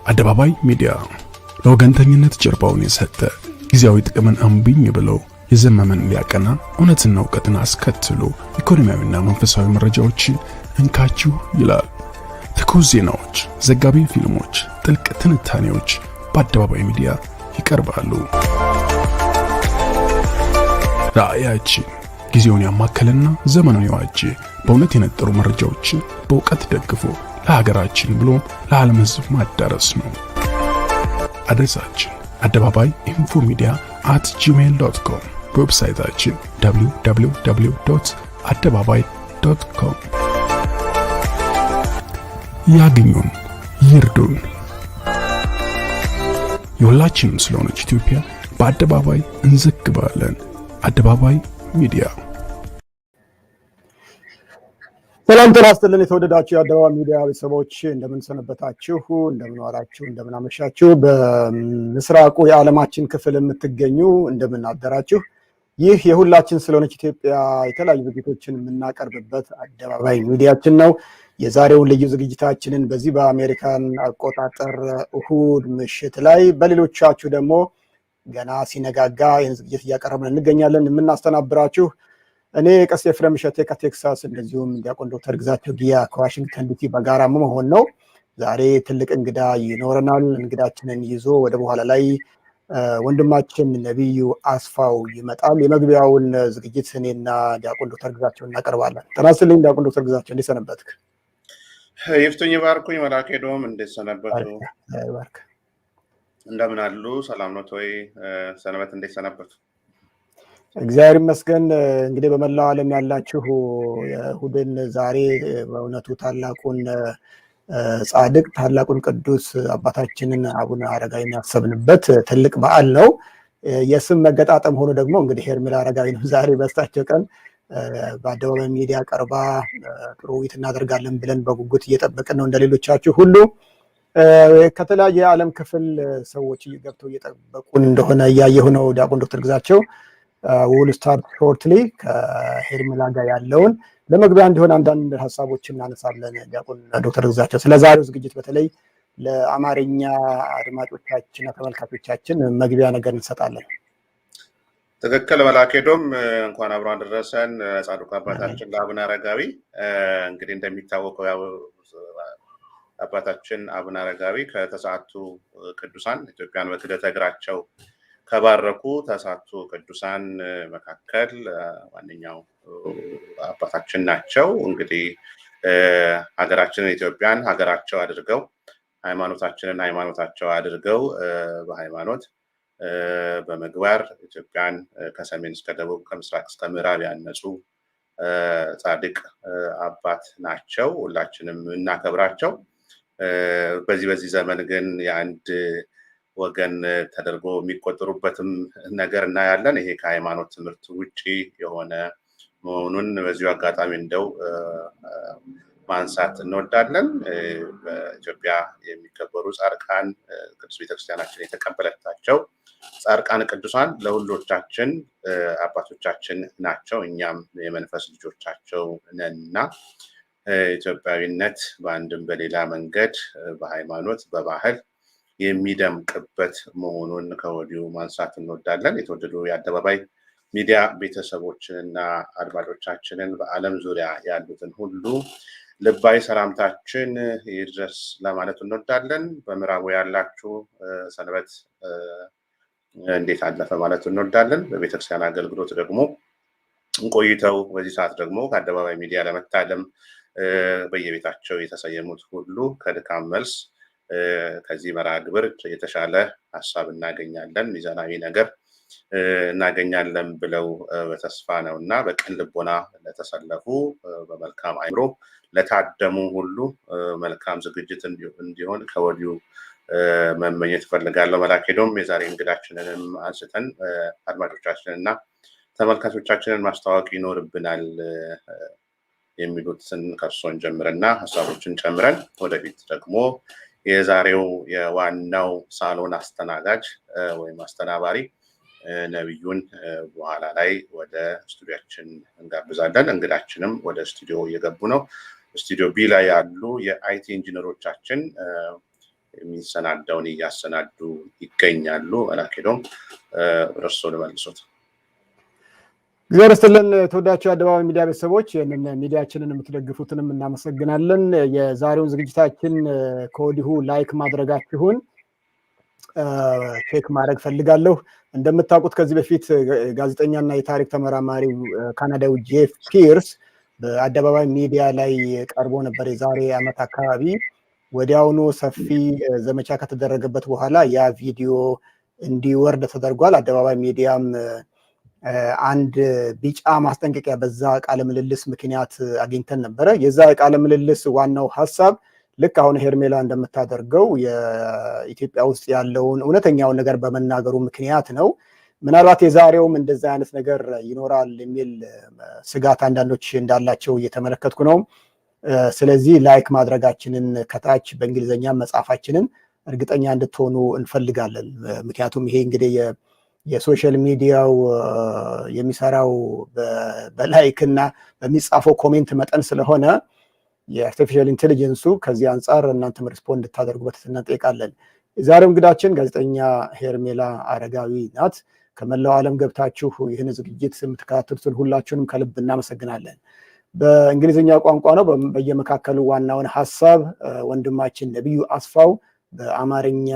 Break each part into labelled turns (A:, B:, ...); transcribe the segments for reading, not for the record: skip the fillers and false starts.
A: አደባባይ ሚዲያ ለወገንተኝነት ጀርባውን የሰጠ ጊዜያዊ ጥቅምን አምቢኝ ብለው የዘመመን ሊያቀና እውነትና ዕውቀትን አስከትሎ ኢኮኖሚያዊና መንፈሳዊ መረጃዎችን እንካችሁ ይላል። ትኩስ ዜናዎች፣ ዘጋቢ ፊልሞች፣ ጥልቅ ትንታኔዎች በአደባባይ ሚዲያ ይቀርባሉ። ራእያችን ጊዜውን ያማከለና ዘመኑን የዋጀ በእውነት የነጠሩ መረጃዎችን በእውቀት ደግፎ ለሀገራችን ብሎ ለዓለም ሕዝብ ማዳረስ ነው። አድሬሳችን አደባባይ info@gmail.com፣ ዌብሳይታችን www.adebabai.com። ያግኙን፣ ይርዱን። የሁላችንም ስለሆነች ኢትዮጵያ በአደባባይ እንዘግባለን። አደባባይ ሚዲያ።
B: ሰላም ጤና ይስጥልን። የተወደዳችሁ የአደባባይ ሚዲያ ቤተሰቦች እንደምን ሰነበታችሁ፣ እንደምን ዋላችሁ፣ እንደምን አመሻችሁ። በምስራቁ የዓለማችን ክፍል የምትገኙ እንደምን አደራችሁ። ይህ የሁላችን ስለሆነች ኢትዮጵያ የተለያዩ ዝግጅቶችን የምናቀርብበት አደባባይ ሚዲያችን ነው። የዛሬውን ልዩ ዝግጅታችንን በዚህ በአሜሪካን አቆጣጠር እሁድ ምሽት ላይ፣ በሌሎቻችሁ ደግሞ ገና ሲነጋጋ ይህን ዝግጅት እያቀረብን እንገኛለን። የምናስተናብራችሁ እኔ ቀስ ኤፍሬም እሸቴ ከቴክሳስ፣ እንደዚሁም ዲያቆን ዶክተር ግዛቸው ጊያ ከዋሽንግተን ዲሲ በጋራ መሆን ነው። ዛሬ ትልቅ እንግዳ ይኖረናል። እንግዳችንን ይዞ ወደ በኋላ ላይ ወንድማችን ነቢዩ አስፋው ይመጣል። የመግቢያውን ዝግጅት እኔና ዲያቆን ዶክተር ግዛቸው እናቀርባለን። ጤና ይስጥልኝ ዲያቆን ዶክተር ግዛቸው፣ እንዴት ሰነበትክ?
C: ይፍቱኝ ባርኩኝ። መላኬ ዶም እንዴት ሰነበቱ?
B: ባርክ
C: እንደምን አሉ? ሰላም ነው ወይ? ሰንበት እንዴት ሰነበቱ?
B: እግዚአብሔር ይመስገን። እንግዲህ በመላው ዓለም ያላችሁ የእሁድን ዛሬ በእውነቱ ታላቁን ጻድቅ ታላቁን ቅዱስ አባታችንን አቡነ አረጋዊን ያሰብንበት ትልቅ በዓል ነው። የስም መገጣጠም ሆኖ ደግሞ እንግዲህ ሔርሜላ አረጋዊ ነው ዛሬ በስታቸው ቀን በአደባባይ ሚዲያ ቀርባ ጥሩ ውይይት እናደርጋለን ብለን በጉጉት እየጠበቅን ነው። እንደሌሎቻችሁ ሁሉ ከተለያየ የዓለም ክፍል ሰዎች ገብተው እየጠበቁን እንደሆነ እያየሁ ነው። ዲያቆን ዶክተር ግዛቸው will start shortly ከሔርሜላ ጋር ያለውን ለመግቢያ እንዲሆን አንዳንድ ሀሳቦችን እናነሳለን። ዲያቆን ዶክተር ግዛቸው ስለ ዛሬው ዝግጅት በተለይ ለአማርኛ አድማጮቻችንና ተመልካቾቻችን መግቢያ ነገር እንሰጣለን።
C: ትክክል መላኬዶም እንኳን አብሮ አደረሰን። ጻድቁ አባታችን ለአቡነ አረጋዊ እንግዲህ እንደሚታወቀው ያው አባታችን አቡነ አረጋዊ ከተሰዓቱ ቅዱሳን ኢትዮጵያን በክህደተ እግራቸው ከባረኩ ተሰዓቱ ቅዱሳን መካከል ዋነኛው አባታችን ናቸው። እንግዲህ ሀገራችንን ኢትዮጵያን ሀገራቸው አድርገው ሃይማኖታችንን ሃይማኖታቸው አድርገው በሃይማኖት በመግባር ኢትዮጵያን ከሰሜን እስከ ደቡብ ከምስራቅ እስከ ምዕራብ ያነጹ ጻድቅ አባት ናቸው። ሁላችንም እናከብራቸው። በዚህ ዘመን ግን የአንድ ወገን ተደርጎ የሚቆጠሩበትም ነገር እናያለን። ይሄ ከሃይማኖት ትምህርት ውጪ የሆነ መሆኑን በዚሁ አጋጣሚ እንደው ማንሳት እንወዳለን። በኢትዮጵያ የሚከበሩ ጻድቃን ቅዱስ ቤተክርስቲያናችን የተቀበለቻቸው ጻድቃን ቅዱሳን ለሁሎቻችን አባቶቻችን ናቸው። እኛም የመንፈስ ልጆቻቸው ነንና ኢትዮጵያዊነት በአንድም በሌላ መንገድ በሃይማኖት በባህል የሚደምቅበት መሆኑን ከወዲሁ ማንሳት እንወዳለን። የተወደዱ የአደባባይ ሚዲያ ቤተሰቦችንና አድማጮቻችንን በዓለም ዙሪያ ያሉትን ሁሉ ልባዊ ሰላምታችን ይድረስ ለማለት እንወዳለን። በምዕራቡ ያላችሁ ሰንበት እንዴት አለፈ ማለት እንወዳለን። በቤተክርስቲያን አገልግሎት ደግሞ ቆይተው በዚህ ሰዓት ደግሞ ከአደባባይ ሚዲያ ለመታደም በየቤታቸው የተሰየሙት ሁሉ ከድካም መልስ ከዚህ መርሃ ግብር የተሻለ ሀሳብ እናገኛለን፣ ሚዛናዊ ነገር እናገኛለን ብለው በተስፋ ነውና በቅን ልቦና ለተሰለፉ በመልካም አእምሮ ለታደሙ ሁሉ መልካም ዝግጅት እንዲሆን ከወዲሁ መመኘት እፈልጋለሁ። መላኬዶም የዛሬ እንግዳችንንም አንስተን አድማጮቻችንና ተመልካቾቻችንን ማስተዋወቅ ይኖርብናል የሚሉትን ከርሶን ጀምረና ሀሳቦችን ጨምረን ወደፊት ደግሞ የዛሬው የዋናው ሳሎን አስተናጋጅ ወይም አስተናባሪ ነብዩን በኋላ ላይ ወደ ስቱዲዮአችን እንጋብዛለን። እንግዳችንም ወደ ስቱዲዮ እየገቡ ነው። ስቱዲዮ ቢ ላይ ያሉ የአይቲ ኢንጂነሮቻችን የሚሰናዳውን እያሰናዱ ይገኛሉ። መላኬዶም እርሶ ልመልሶት።
B: እግዚአብሔር ይስጥልን። ተወዳችሁ የአደባባይ ሚዲያ ቤተሰቦች ይህንን ሚዲያችንን የምትደግፉትንም እናመሰግናለን። የዛሬውን ዝግጅታችን ከወዲሁ ላይክ ማድረጋችሁን ቼክ ማድረግ ፈልጋለሁ። እንደምታውቁት ከዚህ በፊት ጋዜጠኛና የታሪክ ተመራማሪው ካናዳዊ ጄፍ ፒርስ በአደባባይ ሚዲያ ላይ ቀርቦ ነበር የዛሬ ዓመት አካባቢ። ወዲያውኑ ሰፊ ዘመቻ ከተደረገበት በኋላ ያ ቪዲዮ እንዲወርድ ተደርጓል። አደባባይ ሚዲያም አንድ ቢጫ ማስጠንቀቂያ በዛ ቃለ ምልልስ ምክንያት አግኝተን ነበረ። የዛ ቃለ ምልልስ ዋናው ሐሳብ ልክ አሁን ሄርሜላ እንደምታደርገው የኢትዮጵያ ውስጥ ያለውን እውነተኛውን ነገር በመናገሩ ምክንያት ነው። ምናልባት የዛሬውም እንደዛ አይነት ነገር ይኖራል የሚል ስጋት አንዳንዶች እንዳላቸው እየተመለከትኩ ነው። ስለዚህ ላይክ ማድረጋችንን ከታች በእንግሊዝኛ መጻፋችንን እርግጠኛ እንድትሆኑ እንፈልጋለን። ምክንያቱም ይሄ እንግዲህ የሶሻል ሚዲያው የሚሰራው በላይክ እና በሚጻፈው ኮሜንት መጠን ስለሆነ የአርቲፊሻል ኢንቴሊጀንሱ ከዚህ አንጻር እናንተም ሪስፖንድ እንድታደርጉበት እንጠይቃለን። የዛሬው እንግዳችን ጋዜጠኛ ሔርሜላ አረጋዊ ናት። ከመላው ዓለም ገብታችሁ ይህን ዝግጅት የምትከታተሉትን ሁላችሁንም ከልብ እናመሰግናለን። በእንግሊዝኛ ቋንቋ ነው። በየመካከሉ ዋናውን ሐሳብ ወንድማችን ነቢዩ አስፋው በአማርኛ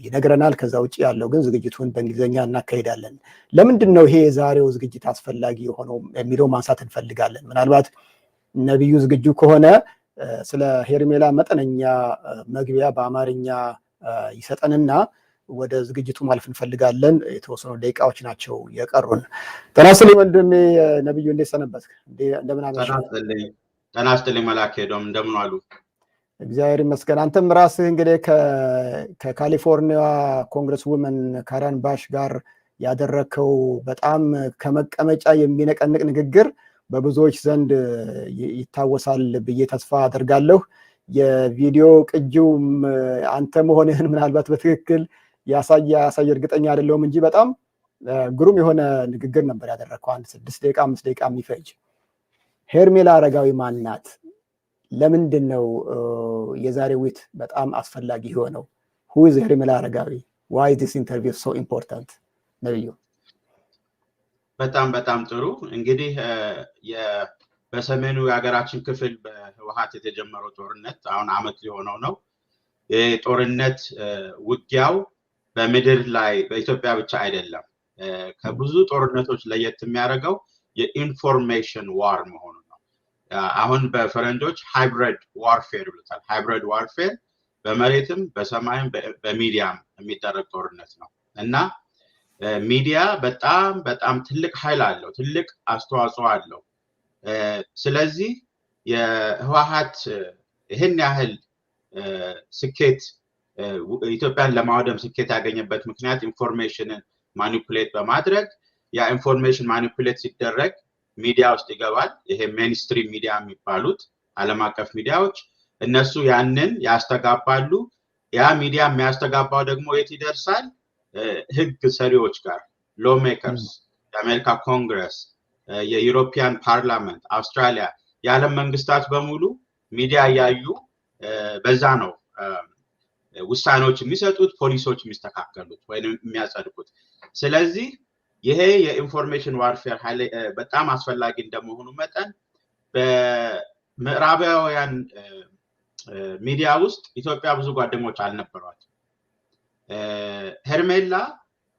B: ይነግረናል። ከዛ ውጭ ያለው ግን ዝግጅቱን በእንግሊዝኛ እናካሄዳለን። ለምንድን ነው ይሄ የዛሬው ዝግጅት አስፈላጊ የሆነው የሚለው ማንሳት እንፈልጋለን። ምናልባት ነቢዩ ዝግጁ ከሆነ ስለ ሔርሜላ መጠነኛ መግቢያ በአማርኛ ይሰጠንና ወደ ዝግጅቱ ማለፍ እንፈልጋለን። የተወሰኑ ደቂቃዎች ናቸው የቀሩን። ጤና ይስጥልኝ ወንድሜ ነቢዩ፣ እንዴት ሰነበትክ? እንደምን አመሸህ?
D: ጤና ይስጥልኝ መላኬዶም፣ እንደምን ዋሉ?
B: እግዚአብሔር ይመስገን። አንተም ራስህ እንግዲህ ከካሊፎርኒያ ኮንግረስ ውመን ካረን ባሽ ጋር ያደረከው በጣም ከመቀመጫ የሚነቀንቅ ንግግር በብዙዎች ዘንድ ይታወሳል ብዬ ተስፋ አደርጋለሁ። የቪዲዮ ቅጂውም አንተ መሆንህን ምናልባት በትክክል ያሳየ እርግጠኛ አይደለሁም እንጂ በጣም ግሩም የሆነ ንግግር ነበር ያደረከው። አንድ 6 ደቂቃ 5 ደቂቃ የሚፈጅ። ሔርሜላ አረጋዊ ማን ናት? ለምንድን ነው የዛሬው ዊት በጣም አስፈላጊ የሆነው? who is ሔርሜላ አረጋዊ? why is this interview so important? ነብዩ
D: በጣም ጥሩ። እንግዲህ በሰሜኑ የሀገራችን ክፍል በህወሓት የተጀመረው ጦርነት አሁን አመት ሊሆነው ነው። የጦርነት ውጊያው በምድር ላይ በኢትዮጵያ ብቻ አይደለም። ከብዙ ጦርነቶች ለየት የሚያደርገው የኢንፎርሜሽን ዋር መሆኑ ነው። አሁን በፈረንጆች ሃይብሪድ ዋርፌር ይሉታል። ሃይብሪድ ዋርፌር በመሬትም በሰማይም በሚዲያም የሚደረግ ጦርነት ነው እና ሚዲያ በጣም ትልቅ ኃይል አለው፣ ትልቅ አስተዋጽኦ አለው። ስለዚህ የህወሓት ይህን ያህል ስኬት ኢትዮጵያን ለማውደም ስኬት ያገኘበት ምክንያት ኢንፎርሜሽንን ማኒፑሌት በማድረግ ያ ኢንፎርሜሽን ማኒፑሌት ሲደረግ ሚዲያ ውስጥ ይገባል ይሄ ሜንስትሪም ሚዲያ የሚባሉት ዓለም አቀፍ ሚዲያዎች እነሱ ያንን ያስተጋባሉ ያ ሚዲያ የሚያስተጋባው ደግሞ የት ይደርሳል ህግ ሰሪዎች ጋር ሎ ሜከርስ የአሜሪካ ኮንግረስ የዩሮፒያን ፓርላመንት አውስትራሊያ የዓለም መንግስታት በሙሉ ሚዲያ ያዩ በዛ ነው ውሳኔዎች የሚሰጡት ፖሊሶች የሚስተካከሉት ወይንም የሚያጸድቁት ስለዚህ ይሄ የኢንፎርሜሽን ዋርፌር በጣም አስፈላጊ እንደመሆኑ መጠን በምዕራባውያን ሚዲያ ውስጥ ኢትዮጵያ ብዙ ጓደኞች አልነበሯትም ሄርሜላ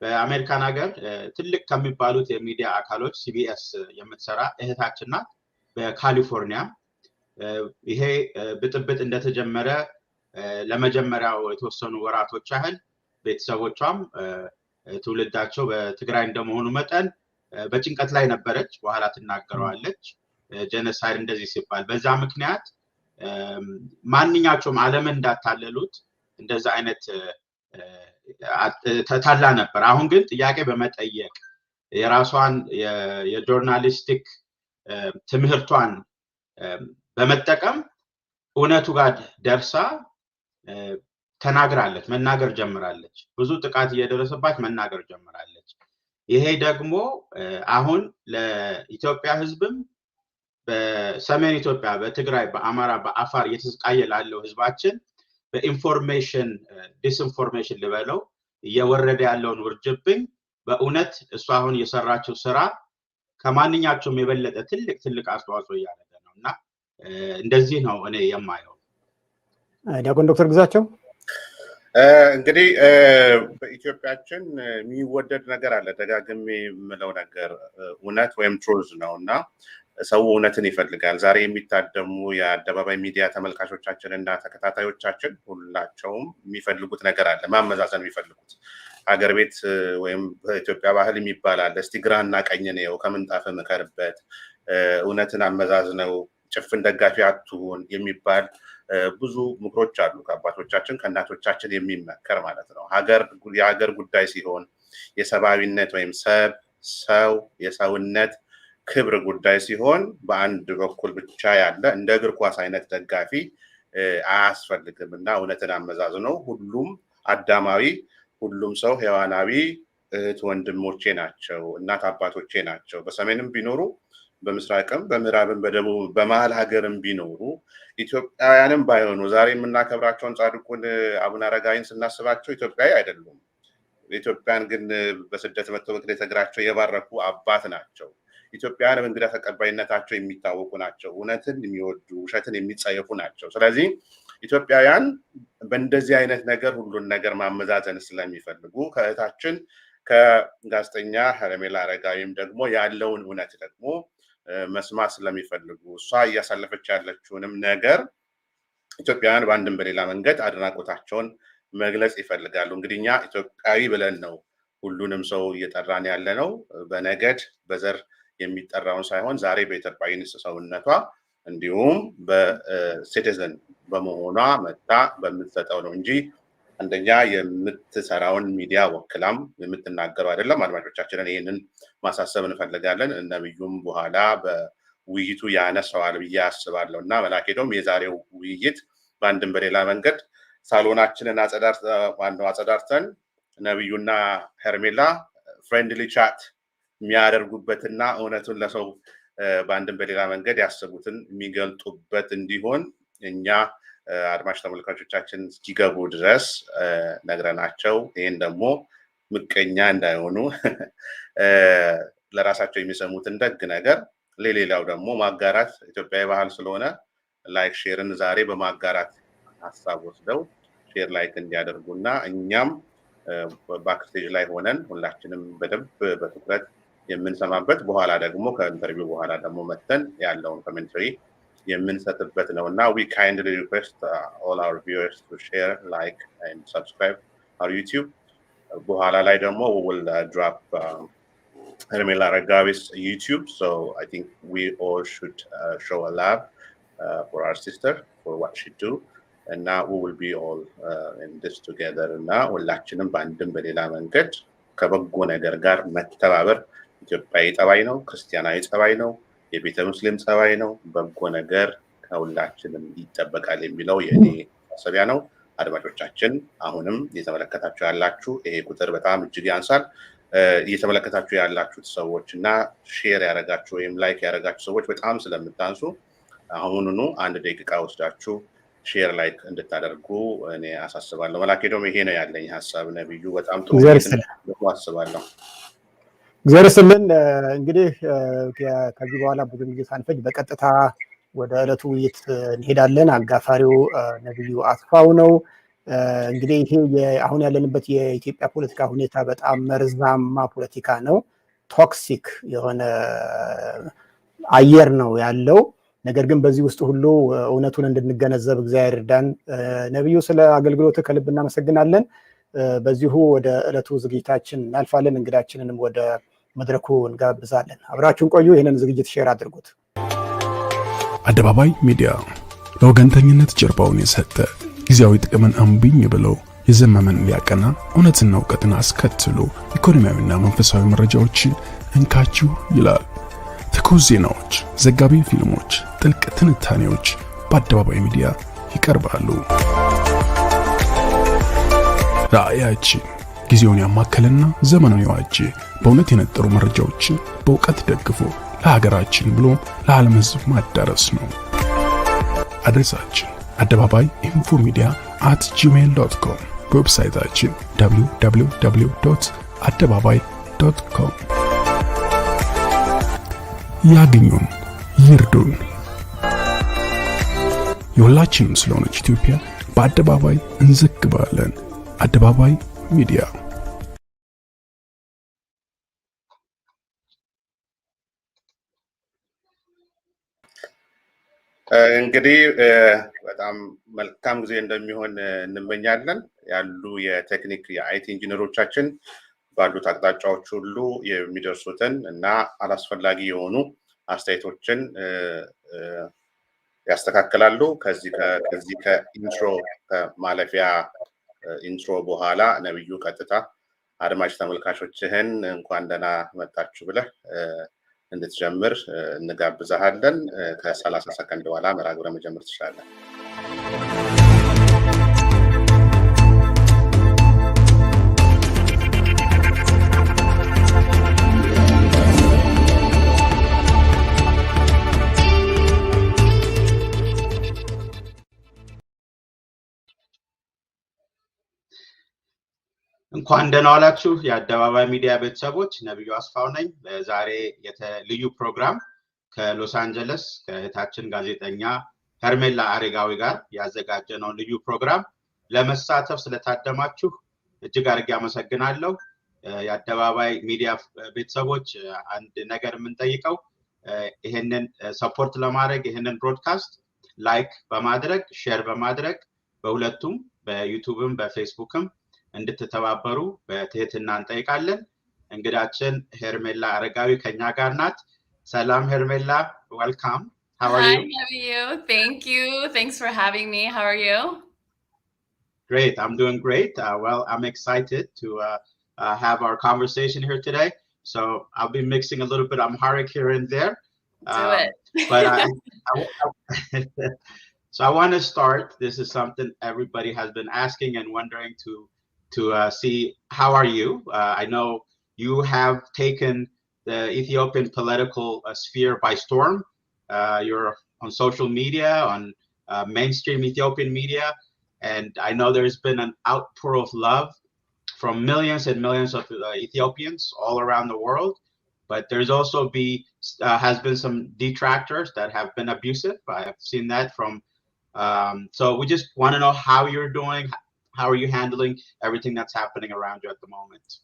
D: በአሜሪካን ሀገር ትልቅ ከሚባሉት የሚዲያ አካሎች ሲቢኤስ የምትሰራ እህታችን ናት በካሊፎርኒያ ይሄ ብጥብጥ እንደተጀመረ ለመጀመሪያው የተወሰኑ ወራቶች ያህል ቤተሰቦቿም ትውልዳቸው በትግራይ እንደመሆኑ መጠን በጭንቀት ላይ ነበረች በኋላ ትናገራለች ጄኖሳይድ እንደዚህ ሲባል በዛ ምክንያት ማንኛቸውም ዓለም እንዳታለሉት እንደዛ አይነት ተታላ ነበር አሁን ግን ጥያቄ በመጠየቅ የራሷን የጆርናሊስቲክ ትምህርቷን በመጠቀም እውነቱ ጋር ደርሳ ተናግራለች መናገር ጀምራለች ብዙ ጥቃት እየደረሰባት መናገር ጀምራለች ይሄ ደግሞ አሁን ለኢትዮጵያ ህዝብም በሰሜን ኢትዮጵያ በትግራይ በአማራ በአፋር እየተሰቃየ ላለው ህዝባችን በኢንፎርሜሽን ዲስኢንፎርሜሽን ልበለው እየወረደ ያለውን ውርጅብኝ በእውነት እሷ አሁን የሰራችው ስራ ከማንኛቸውም የበለጠ ትልቅ አስተዋጽኦ ያደረገ ነውና እንደዚህ ነው እኔ የማየው
B: ዲያቆን ዶክተር ግዛቸው
C: እንግዲህ በኢትዮጵያችን የሚወደድ ነገር አለ ደጋግሜ የምለው ነገር እውነት ወይም ትሩዝ ነውና ሰው እውነትን ይፈልጋል ዛሬ የሚታደሙ የአደባባይ ሚዲያ ተመልካቾቻችን እና ተከታታዮቻችን ሁላቸውም የሚፈልጉት ነገር አለ ማመዛዘን የሚፈልጉት ሀገር ቤት ወይም በኢትዮጵያ ባህል የሚባላል እስቲ ግራና ቀኝ ነው ከምንጣፍ መከርበት እውነትን አመዛዝነው ጭፍን ደጋፊ አትሁን የሚባል ብዙ ምክሮች አሉ ከአባቶቻችን ከእናቶቻችን የሚመከር ማለት ነው የሀገር ጉዳይ ሲሆን የሰብአዊነት ወይም ሰው የሰውነት ክብር ጉዳይ ሲሆን በአንድ በኩል ብቻ ያለ እንደ እግር ኳስ አይነት ደጋፊ አያስፈልግምና እውነትን አመዛዝነው ሁሉም አዳማዊ ሁሉም ሰው ሔዋናዊ እህት ወንድሞቼ ናቸው እናት አባቶቼ ናቸው በሰሜንም ቢኖሩ በምስራቅም በምዕራብም በደቡብ በመሃል ሀገርም ቢኖሩ ኢትዮጵያውያንም ባይሆኑ ዛሬ የምናከብራቸውን ጻድቁን አቡነ አረጋዊን ስናስባቸው ኢትዮጵያዊ አይደሉም ኢትዮጵያን ግን በስደት መጥተው በእግራቸው የባረኩ አባት ናቸው ኢትዮጵያውያን በእንግዳ ተቀባይነታቸው የሚታወቁ ናቸው እውነትን የሚወዱ ውሸትን የሚጸየፉ ናቸው ስለዚህ ኢትዮጵያውያን በእንደዚህ አይነት ነገር ሁሉን ነገር ማመዛዘን ስለሚፈልጉ ከእህታችን ከጋዜጠኛ ሔርሜላ አረጋዊም ደግሞ ያለውን እውነት ደግሞ መስማት ስለሚፈልጉ እሷ እያሳለፈች ያለችውንም ነገር ኢትዮጵያውያን በአንድም በሌላ መንገድ አድናቆታቸውን መግለጽ ይፈልጋሉ እንግዲህኛ ኢትዮጵያዊ ብለን ነው ሁሉንም ሰው እየጠራን ያለ ነው በነገድ በዘር የሚጠራውን ሳይሆን ዛሬ በኢትዮጵያዊነት ሰውነቷ እንዲሁም በሲቲዝን በመሆኗ መጣ በምትሰጠው ነው እንጂ አንደኛ የምትሰራውን ሚዲያ ወክላም የምትናገረው አይደለም አድማጮቻችንን ይሄንን ማሳሰብ እንፈልጋለን ነብዩም በኋላ በውይይቱ ያነሳዋል ብዬ አስባለሁና መላኬዶም የዛሬው ውይይት በአንድም በሌላ መንገድ ሳሎናችንን አጸዳርተን ነብዩና ሔርሜላ ፍሬንድሊ ቻት የሚያደርጉበትና እውነቱን ለሰው በአንድም በሌላ መንገድ ያስቡትን የሚገልጡበት እንዲሆን እኛ አድማጭ ተመልካቾቻችን እስኪገቡ ድረስ ነግረናቸው ይሄን ደግሞ ምቀኛ እንዳይሆኑ ለራሳቸው የሚሰሙትን ደግ ነገር ለሌላው ደግሞ ማጋራት ኢትዮጵያዊ ባህል ስለሆነ ላይክ ሼርን ዛሬ በማጋራት ሐሳብ ወስደው ሼር ላይክ እንዲያደርጉና እኛም ባክስቴጅ ላይ ሆነን ሁላችንም በደንብ በትኩረት የምንሰማበት በኋላ ደግሞ ከኢንተርቪው በኋላ ደግሞ መተን ያለውን ኮሜንተሪ የምንሰጥበት ነውና we kindly request all our viewers to share like and subscribe our YouTube በኋላ ላይ ደግሞ we will drop Hermela Aregawi's YouTube so I think we all should show a love for our sister for what she do and now we will be all in this together እና ሁላችንም በአንድም በሌላ መንገድ ከበጎ ነገር ጋር መተባበር ኢትዮጵያዊ ጠባይ ነው፣ ክርስቲያናዊ ጠባይ ነው፣ የቤተ ሙስሊም ጠባይ ነው። በጎ ነገር ከሁላችንም ይጠበቃል የሚለው የኔ ማሳሰቢያ ነው። አድማጮቻችን አሁንም እየተመለከታችሁ ያላችሁ ይሄ ቁጥር በጣም እጅግ ያንሳል። እየተመለከታችሁ ያላችሁት ሰዎች እና ሼር ያደረጋችሁ ወይም ላይክ ያደረጋችሁ ሰዎች በጣም ስለምታንሱ አሁኑኑ 1 ደቂቃ ወስዳችሁ ሼር ላይክ እንድታደርጉ እኔ አሳስባለሁ። መላኬዶም ይሄ ነው ያለኝ ሐሳብ። ነብዩ በጣም ጥሩ ነው አስባለሁ።
B: እግዚአብሔር ይስጥልን። እንግዲህ ከዚህ በኋላ ብዙ ጊዜ ሳንፈጅ በቀጥታ ወደ ዕለቱ ውይይት እንሄዳለን። አጋፋሪው ነቢዩ አስፋው ነው። እንግዲህ ይሄ አሁን ያለንበት የኢትዮጵያ ፖለቲካ ሁኔታ በጣም መርዛማ ፖለቲካ ነው። ቶክሲክ የሆነ አየር ነው ያለው። ነገር ግን በዚህ ውስጥ ሁሉ እውነቱን እንድንገነዘብ እግዚአብሔር ይርዳን። ነቢዩ ስለ አገልግሎት ከልብ እናመሰግናለን። በዚሁ ወደ ዕለቱ ዝግጅታችን እናልፋለን። እንግዳችንንም ወደ መድረኩ እንጋብዛለን። አብራችሁን ቆዩ። ይህንን ዝግጅት ሼር አድርጉት።
A: አደባባይ ሚዲያ ለወገንተኝነት ጀርባውን የሰጠ ጊዜያዊ ጥቅምን እምቢኝ ብለው የዘመመን ሊያቀና እውነትና እውቀትን አስከትሎ ኢኮኖሚያዊና መንፈሳዊ መረጃዎችን እንካችሁ ይላል። ትኩስ ዜናዎች፣ ዘጋቢ ፊልሞች፣ ጥልቅ ትንታኔዎች በአደባባይ ሚዲያ ይቀርባሉ። ራዕያችን ጊዜውን ያማከለና ዘመኑን የዋጀ በእውነት የነጠሩ መረጃዎችን በእውቀት ደግፎ ለሀገራችን ብሎ ለዓለም ሕዝብ ማዳረስ ነው። አድሬሳችን አደባባይ ኢንፎ ሚዲያ @gmail.com፣ በዌብሳይታችን www.adebabai.com። ያግኙን፣ ይርዱን። የሁላችንም ስለሆነች ኢትዮጵያ በአደባባይ እንዘግባለን። አደባባይ ሚዲያ።
C: እንግዲህ በጣም መልካም ጊዜ እንደሚሆን እንመኛለን። ያሉ የቴክኒክ የአይቲ ኢንጂነሮቻችን ባሉት አቅጣጫዎች ሁሉ የሚደርሱትን እና አላስፈላጊ የሆኑ አስተያየቶችን ያስተካክላሉ። ከዚህ ከኢንትሮ ከማለፊያ ኢንትሮ በኋላ ነብዩ ቀጥታ አድማጭ ተመልካቾችህን እንኳን ደህና መጣችሁ ብለህ እንድትጀምር እንጋብዛለን። ከ30 ሰከንድ በኋላ መርሃ ግብር መጀመር ትችላለህ።
D: እንኳን ደህና ዋላችሁ የአደባባይ ሚዲያ ቤተሰቦች። ነቢዩ አስፋው ነኝ። ዛሬ ልዩ ፕሮግራም ከሎስ አንጀለስ ከእህታችን ጋዜጠኛ ሄርሜላ አሬጋዊ ጋር ያዘጋጀነው ልዩ ፕሮግራም ለመሳተፍ ስለታደማችሁ እጅግ አድርጌ አመሰግናለሁ። የአደባባይ ሚዲያ ቤተሰቦች አንድ ነገር የምንጠይቀው ይሄንን ሰፖርት ለማድረግ ይሄንን ብሮድካስት ላይክ በማድረግ ሼር በማድረግ በሁለቱም በዩቲዩብም በፌስቡክም እንድትተባበሩ በትህትና እንጠይቃለን። እንግዳችን ሄርሜላ አረጋዊ ከኛ ጋር ናት። ሰላም ሄርሜላ፣ welcome. How are you?
E: Hi, Nebiyu. Thank you. Thanks for having me. How are you?
D: Great. I'm doing great. Well, I'm excited to have our conversation here today. So I'll be mixing a little bit Amharic here and there.
E: Do it.
D: But so I want to start. This is something everybody has been asking and wondering to see how are you. I know you have taken the Ethiopian political sphere by storm. You're on social media, on mainstream Ethiopian media, and I know there's been an outpour of love from millions and millions of Ethiopians all around the world. But there's also has been some detractors that have been abusive. I have seen that from. So we just want to know how you're doing. How are you handling everything that's happening around you at the moment?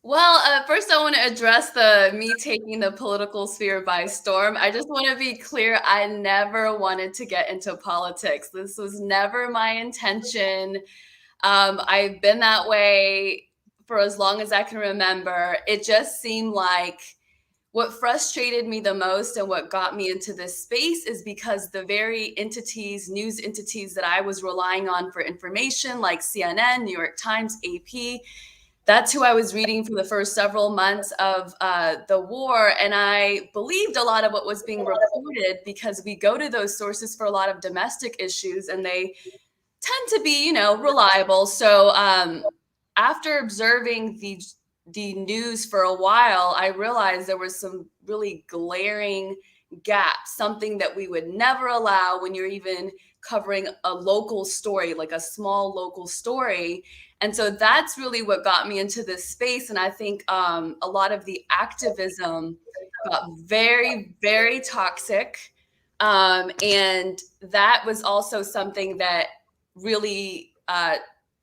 E: Well, first I want to address me taking the political sphere by storm. I just want to be clear. I never wanted to get into politics. This was never my intention. I've been that way for as long as I can remember. It just seemed like what frustrated me the most and what got me into this space is because the very news entities that I was relying on for information, like CNN, New York Times, AP, that's who I was reading for the first several months of the war. And I believed a lot of what was being reported because we go to those sources for a lot of domestic issues and they tend to be, reliable. So after observing the news for a while, I realized there was some really glaring gaps, something that we would never allow when you're even covering a local story, like a small local story. And so that's really what got me into this space. And I think a lot of the activism got very, very toxic. And that was also something that really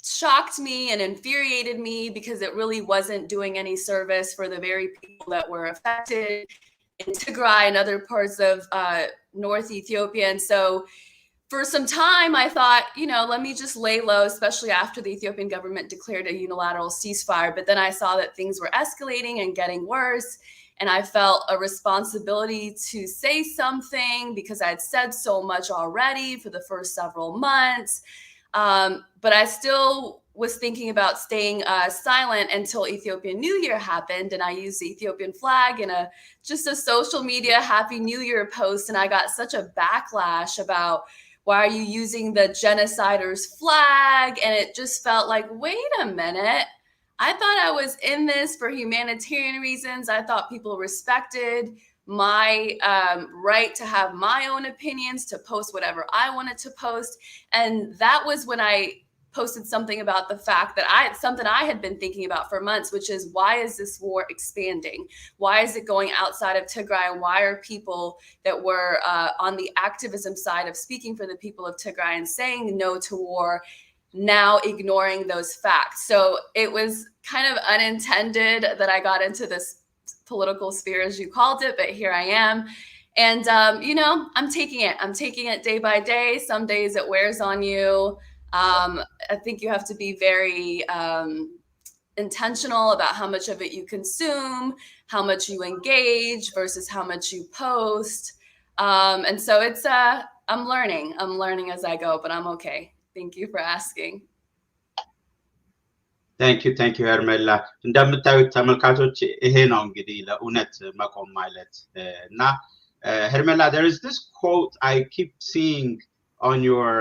E: shocked me and infuriated me because it really wasn't doing any service for the very people that were affected in Tigray and other parts of North Ethiopia. And so for some time, I thought, let me just lay low, especially after the Ethiopian government declared a unilateral ceasefire. But then I saw that things were escalating and getting worse. And I felt a responsibility to say something because I had said so much already for the first several months. But I still was thinking about staying silent until Ethiopian New Year happened. And I used the Ethiopian flag in just a social media Happy New Year post. And I got such a backlash about, why are you using the genociders flag? And it just felt like, wait a minute. I thought I was in this for humanitarian reasons. I thought people respected my right to have my own opinions, to post whatever I wanted to post. And that was when I posted something about the fact that something I had been thinking about for months, which is, why is this war expanding? Why is it going outside of Tigray? And why are people that were on the activism side of speaking for the people of Tigray and saying no to war now ignoring those facts? So it was kind of unintended that I got into this political sphere, as you called it, but here I am. And, I'm taking it day by day. Some days it wears on you. I think you have to be very intentional about how much of it you consume, how much you engage versus how much you post. And so it's, I'm learning as I go, but I'm okay. Thank you for asking.
D: Thank you, ሄርሜላ። እንደምታዩት ተመልካቾች ይሄ ነው እንግዲህ ለእውነት መቆም ማለት እና ሄርሜላ, there is this quote I keep seeing on your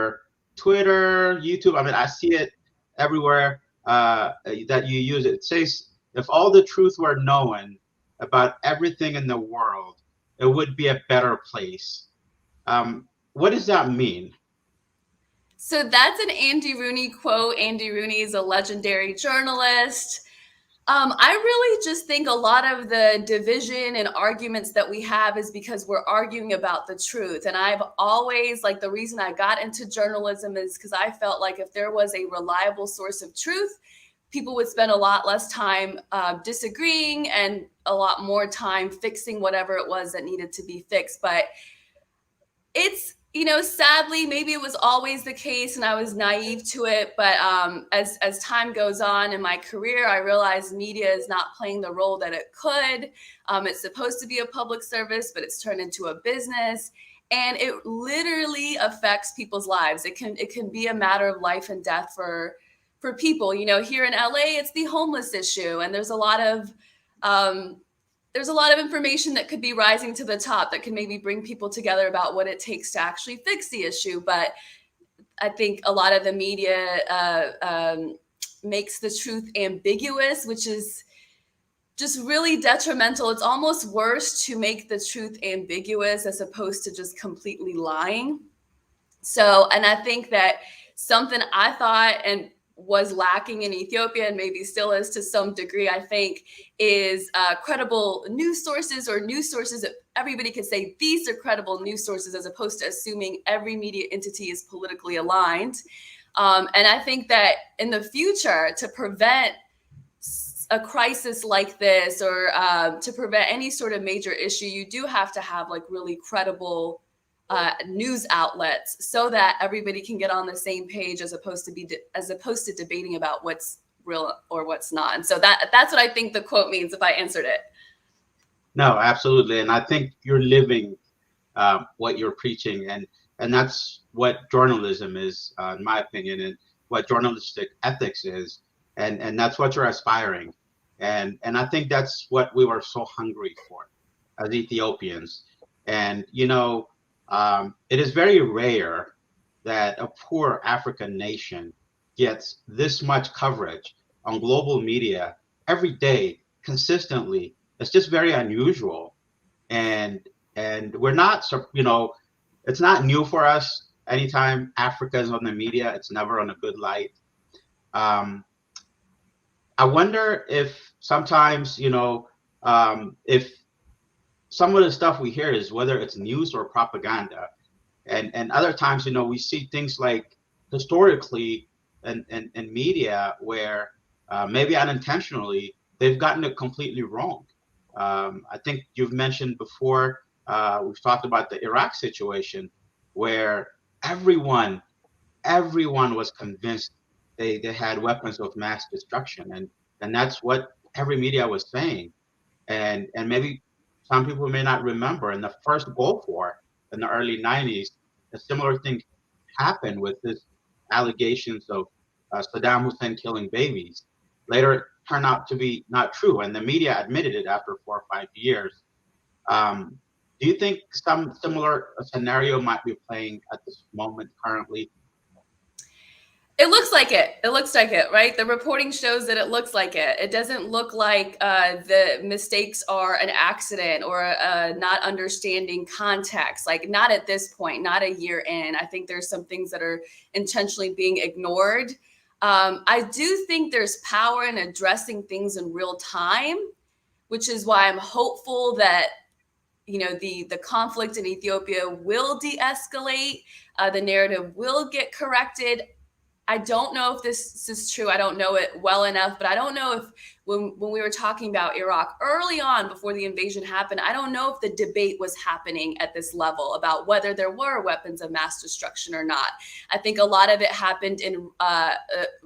D: Twitter, YouTube. I mean, I see it everywhere that you use it. It says, if all the truth were known about everything in the world, it would be a better place. What does that mean?
E: So that's an Andy Rooney quote. Andy Rooney is a legendary journalist. I really just think a lot of the division and arguments that we have is because we're arguing about the truth. And I've always, the reason I got into journalism is because I felt like if there was a reliable source of truth, people would spend a lot less time disagreeing and a lot more time fixing whatever it was that needed to be fixed. But it's, sadly, maybe it was always the case and I was naive to it. But as time goes on in my career, I realized media is not playing the role that it could. It's supposed to be a public service, but it's turned into a business. And it literally affects people's lives. It can be a matter of life and death for people. Here in LA, it's the homeless issue. And there's a lot of information that could be rising to the top that can maybe bring people together about what it takes to actually fix the issue. But I think a lot of the media makes the truth ambiguous, which is just really detrimental. It's almost worse to make the truth ambiguous as opposed to just completely lying. So, and I think that something I thought and was lacking in Ethiopia, and maybe still is to some degree, I think, is credible news sources, or news sources that everybody could say these are credible news sources, as opposed to assuming every media entity is politically aligned. And I think that in the future, to prevent a crisis like this, or to prevent any sort of major issue, you do have to have really credible news outlets so that everybody can get on the same page, as opposed to debating about what's real or what's not. And so that's what I think the quote means, if I answered it.
D: No, absolutely. And I think you're living what you're preaching, and that's what journalism is, in my opinion, and what journalistic ethics is. and that's what you're aspiring. And I think that's what we were so hungry for as Ethiopians. And, you know, it is very rare that a poor African nation gets this much coverage on global media every day, consistently. It's just very unusual. And we're not, you know, it's not new for us. Anytime Africa is on the media, it's never on a good light. I wonder if sometimes, you know, if some of the stuff we hear is whether it's news or propaganda. And other times, you know, we see things like historically in media where maybe unintentionally, they've gotten it completely wrong. I think you've mentioned before, we've talked about the Iraq situation where everyone was convinced they had weapons of mass destruction. And that's what every media was saying. And maybe some people may not remember in the first Gulf War in the early 90s, a similar thing happened with this allegations of Saddam Hussein killing babies. Later, it turned out to be not true, and the media admitted it after 4 or 5 years. Do you think some similar scenario might be playing at this moment currently?
E: It looks like it. It looks like it, right? The reporting shows that it looks like it. It doesn't look like the mistakes are an accident or not understanding context. Like not at this point, not a year in. I think there's some things that are intentionally being ignored. I do think there's power in addressing things in real time, which is why I'm hopeful that, you know, the conflict in Ethiopia will de-escalate. The narrative will get corrected. I don't know if this is true. I don't know it well enough, but I don't know if when we were talking about Iraq early on before the invasion happened, I don't know if the debate was happening at this level about whether there were weapons of mass destruction or not. I think a lot of it happened in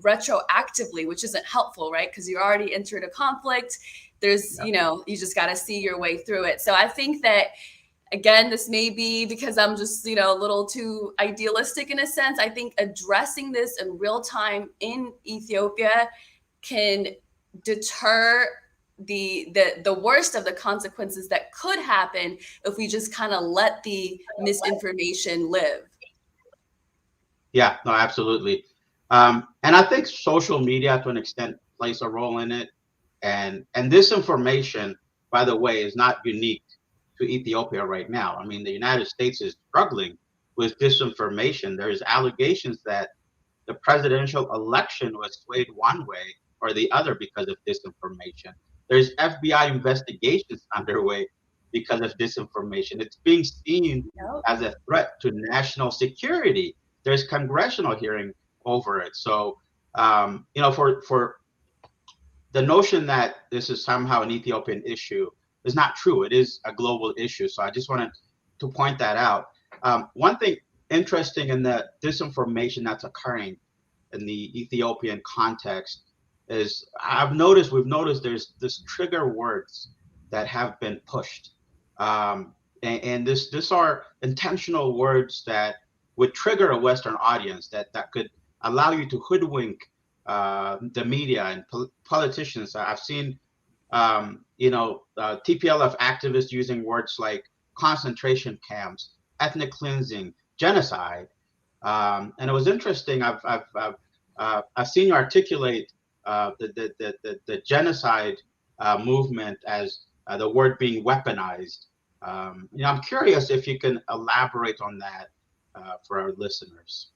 E: retroactively, which isn't helpful, right? Because you already entered a conflict. There's, you know, you just got to see your way through it. So I think that, again, this may be because I'm just, you know, a little too idealistic in a sense. I think addressing this in real time in Ethiopia can deter the worst of the consequences that could happen if we just kind of let the misinformation live.
D: Yeah, no, absolutely. And I think social media to an extent plays a role in it. And this information, by the way, is not unique to Ethiopia right now. I mean, the United States is struggling with disinformation. There's allegations that the presidential election was swayed one way or the other because of disinformation. There's FBI investigations underway because of disinformation. It's being seen as a threat to national security. There's congressional hearing over it. So, you know, for the notion that this is somehow an Ethiopian issue is not true. It is a global issue. So I just wanted to point that out. One thing interesting in the disinformation that's occurring in the Ethiopian context is we've noticed there's this trigger words that have been pushed. And this are intentional words that would trigger a Western audience that could allow you to hoodwink the media and politicians. I've seen TPLF activists using words like concentration camps, ethnic cleansing, genocide, and it was interesting. I've seen you articulate the genocide movement as the word being weaponized. I'm curious if you can elaborate on that for our listeners.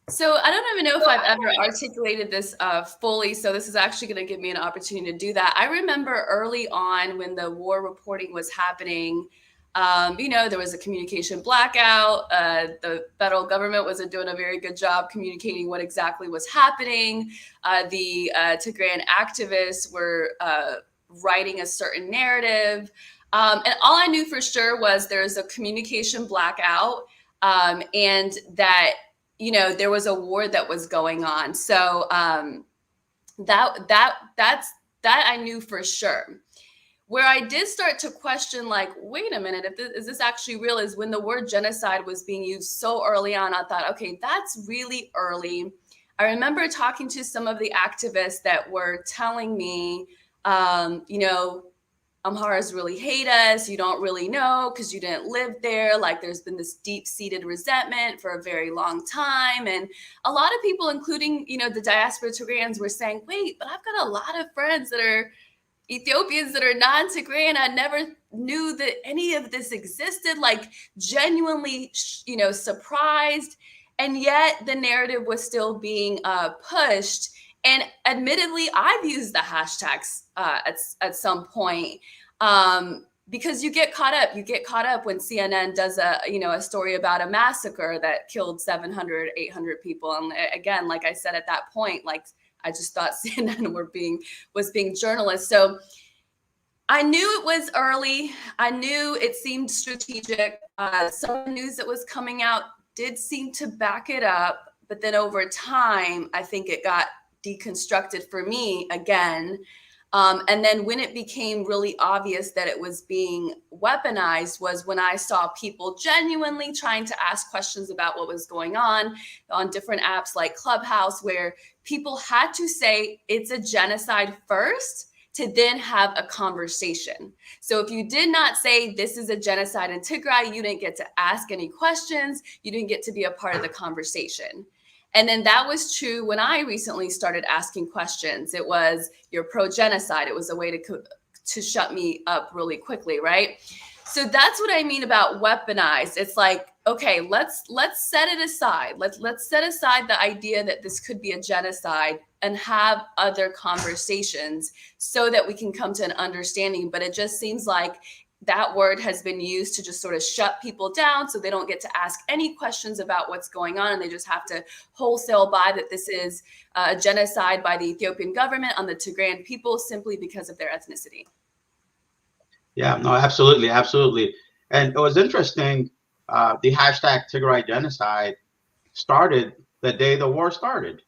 E: So I don't even know if I've ever articulated this fully. So this is actually going to give me an opportunity to do that. I remember early on when the war reporting was happening, there was a communication blackout. The federal government wasn't doing a very good job communicating what exactly was happening. The Tigrayan activists were writing a certain narrative. And all I knew for sure was there's a communication blackout and that there was a war that was going on. So that's I knew for sure. Where I did start to question, like, wait a minute, is this actually real? Is when the word genocide was being used so early on, I thought, okay, that's really early. I remember talking to some of the activists that were telling me, you know, Amharas really hate us. You don't really know because you didn't live there. Like there's been this deep-seated resentment for a very long time. And a lot of people, including, you know, the diaspora Tigrayans were saying, wait, but I've got a lot of friends that are Ethiopians that are non-Tigrayan. I never knew that any of this existed, like genuinely, you know, surprised. And yet the narrative was still being pushed. And admittedly, I've used the hashtags at some point because you get caught up. You get caught up when CNN does a story about a massacre that killed 700, 800 people. And again, like I said at that point, like I just thought CNN was being journalists. So I knew it was early. I knew it seemed strategic. Some news that was coming out did seem to back it up. But then over time, I think it got deconstructed for me again. And then when it became really obvious that it was being weaponized was when I saw people genuinely trying to ask questions about what was going on different apps like Clubhouse, where people had to say it's a genocide first to then have a conversation. So if you did not say this is a genocide in Tigray, you didn't get to ask any questions. You didn't get to be a part of the conversation. And then that was true when I recently started asking questions. It was, you're pro-genocide. It was a way to shut me up really quickly, right? So that's what I mean about weaponized. It's like, okay, let's set it aside. Let's set aside the idea that this could be a genocide and have other conversations so that we can come to an understanding. But it just seems like that word has been used to just sort of shut people down so they don't get to ask any questions about what's going on. And they just have to wholesale buy that this is a genocide by the Ethiopian government on the Tigrayan people simply because of their ethnicity.
D: Yeah, no, absolutely, absolutely. And it was interesting, the hashtag Tigray genocide started the day the war started,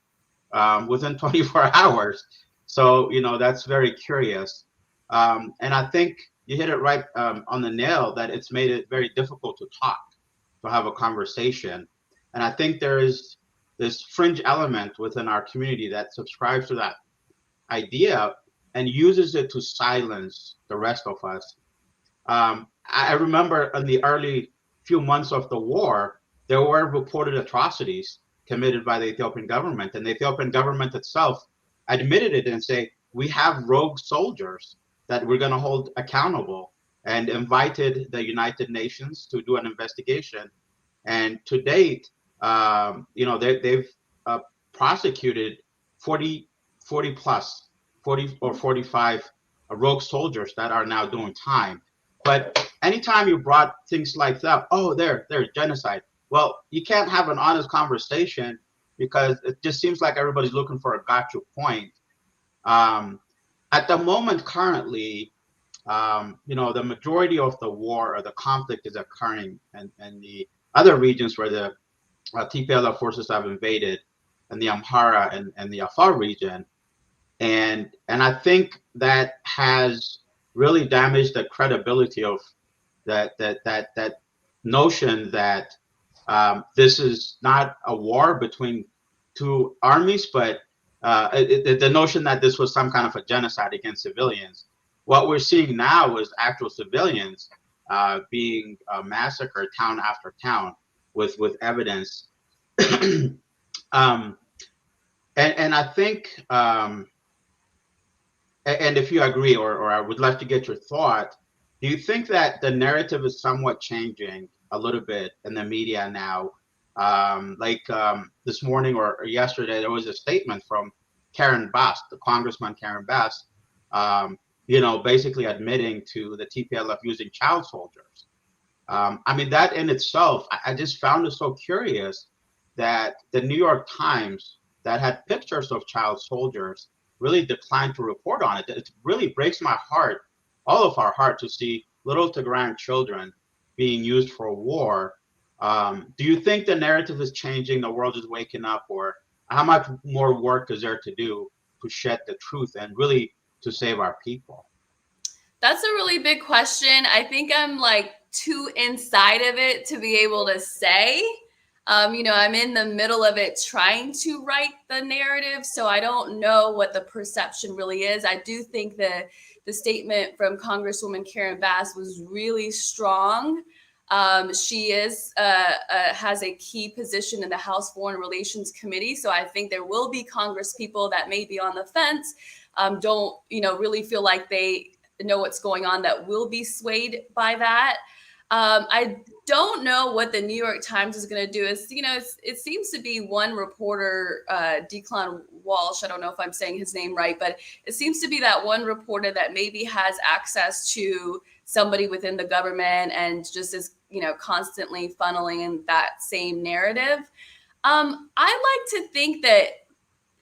D: within 24 hours. So, you know, that's very curious. And I think you hit it right on the nail that it's made it very difficult to talk, to have a conversation. And I think there is this fringe element within our community that subscribes to that idea and uses it to silence the rest of us. I remember in the early few months of the war, there were reported atrocities committed by the Ethiopian government, and the Ethiopian government itself admitted it and say, we have rogue soldiers that we're going to hold accountable, and invited the United Nations to do an investigation. And to date, you know, they've prosecuted 40 or 45 rogue soldiers that are now doing time. But anytime you brought things like that, oh, there's genocide. Well, you can't have an honest conversation because it just seems like everybody's looking for a gotcha point. At the moment, currently, you know, the majority of the war or the conflict is occurring in the other regions where the TPLF forces have invaded, in the Amhara and the Afar region. And I think that has really damaged the credibility of that notion that this is not a war between two armies, but the notion that this was some kind of a genocide against civilians. What we're seeing now is actual civilians being massacred town after town with evidence. And I think, and if you agree, or I would like to get your thought, do you think that the narrative is somewhat changing a little bit in the media now? This morning or yesterday, there was a statement from Karen Bass, the Congressman Karen Bass, you know, basically admitting to the TPLF using child soldiers. I mean, that in itself, I just found it so curious that the New York Times, that had pictures of child soldiers, really declined to report on it. It really breaks my heart, all of our heart, to see little Tigrayan children being used for war. Do you think the narrative is changing, the world is waking up, or how much more work is there to do to shed the truth and really to save our people?
E: That's a really big question. I think I'm like too inside of it to be able to say. I'm in the middle of it trying to write the narrative, so I don't know what the perception really is. I do think that the statement from Congresswoman Karen Bass was really strong. She has a key position in the House Foreign Relations Committee, so I think there will be Congress people that may be on the fence, don't really feel like they know what's going on, that will be swayed by that. I don't know what the New York Times is going to do. It seems to be one reporter, Declan Walsh. I don't know if I'm saying his name right, but it seems to be that one reporter that maybe has access to somebody within the government and just is, constantly funneling in that same narrative. I like to think that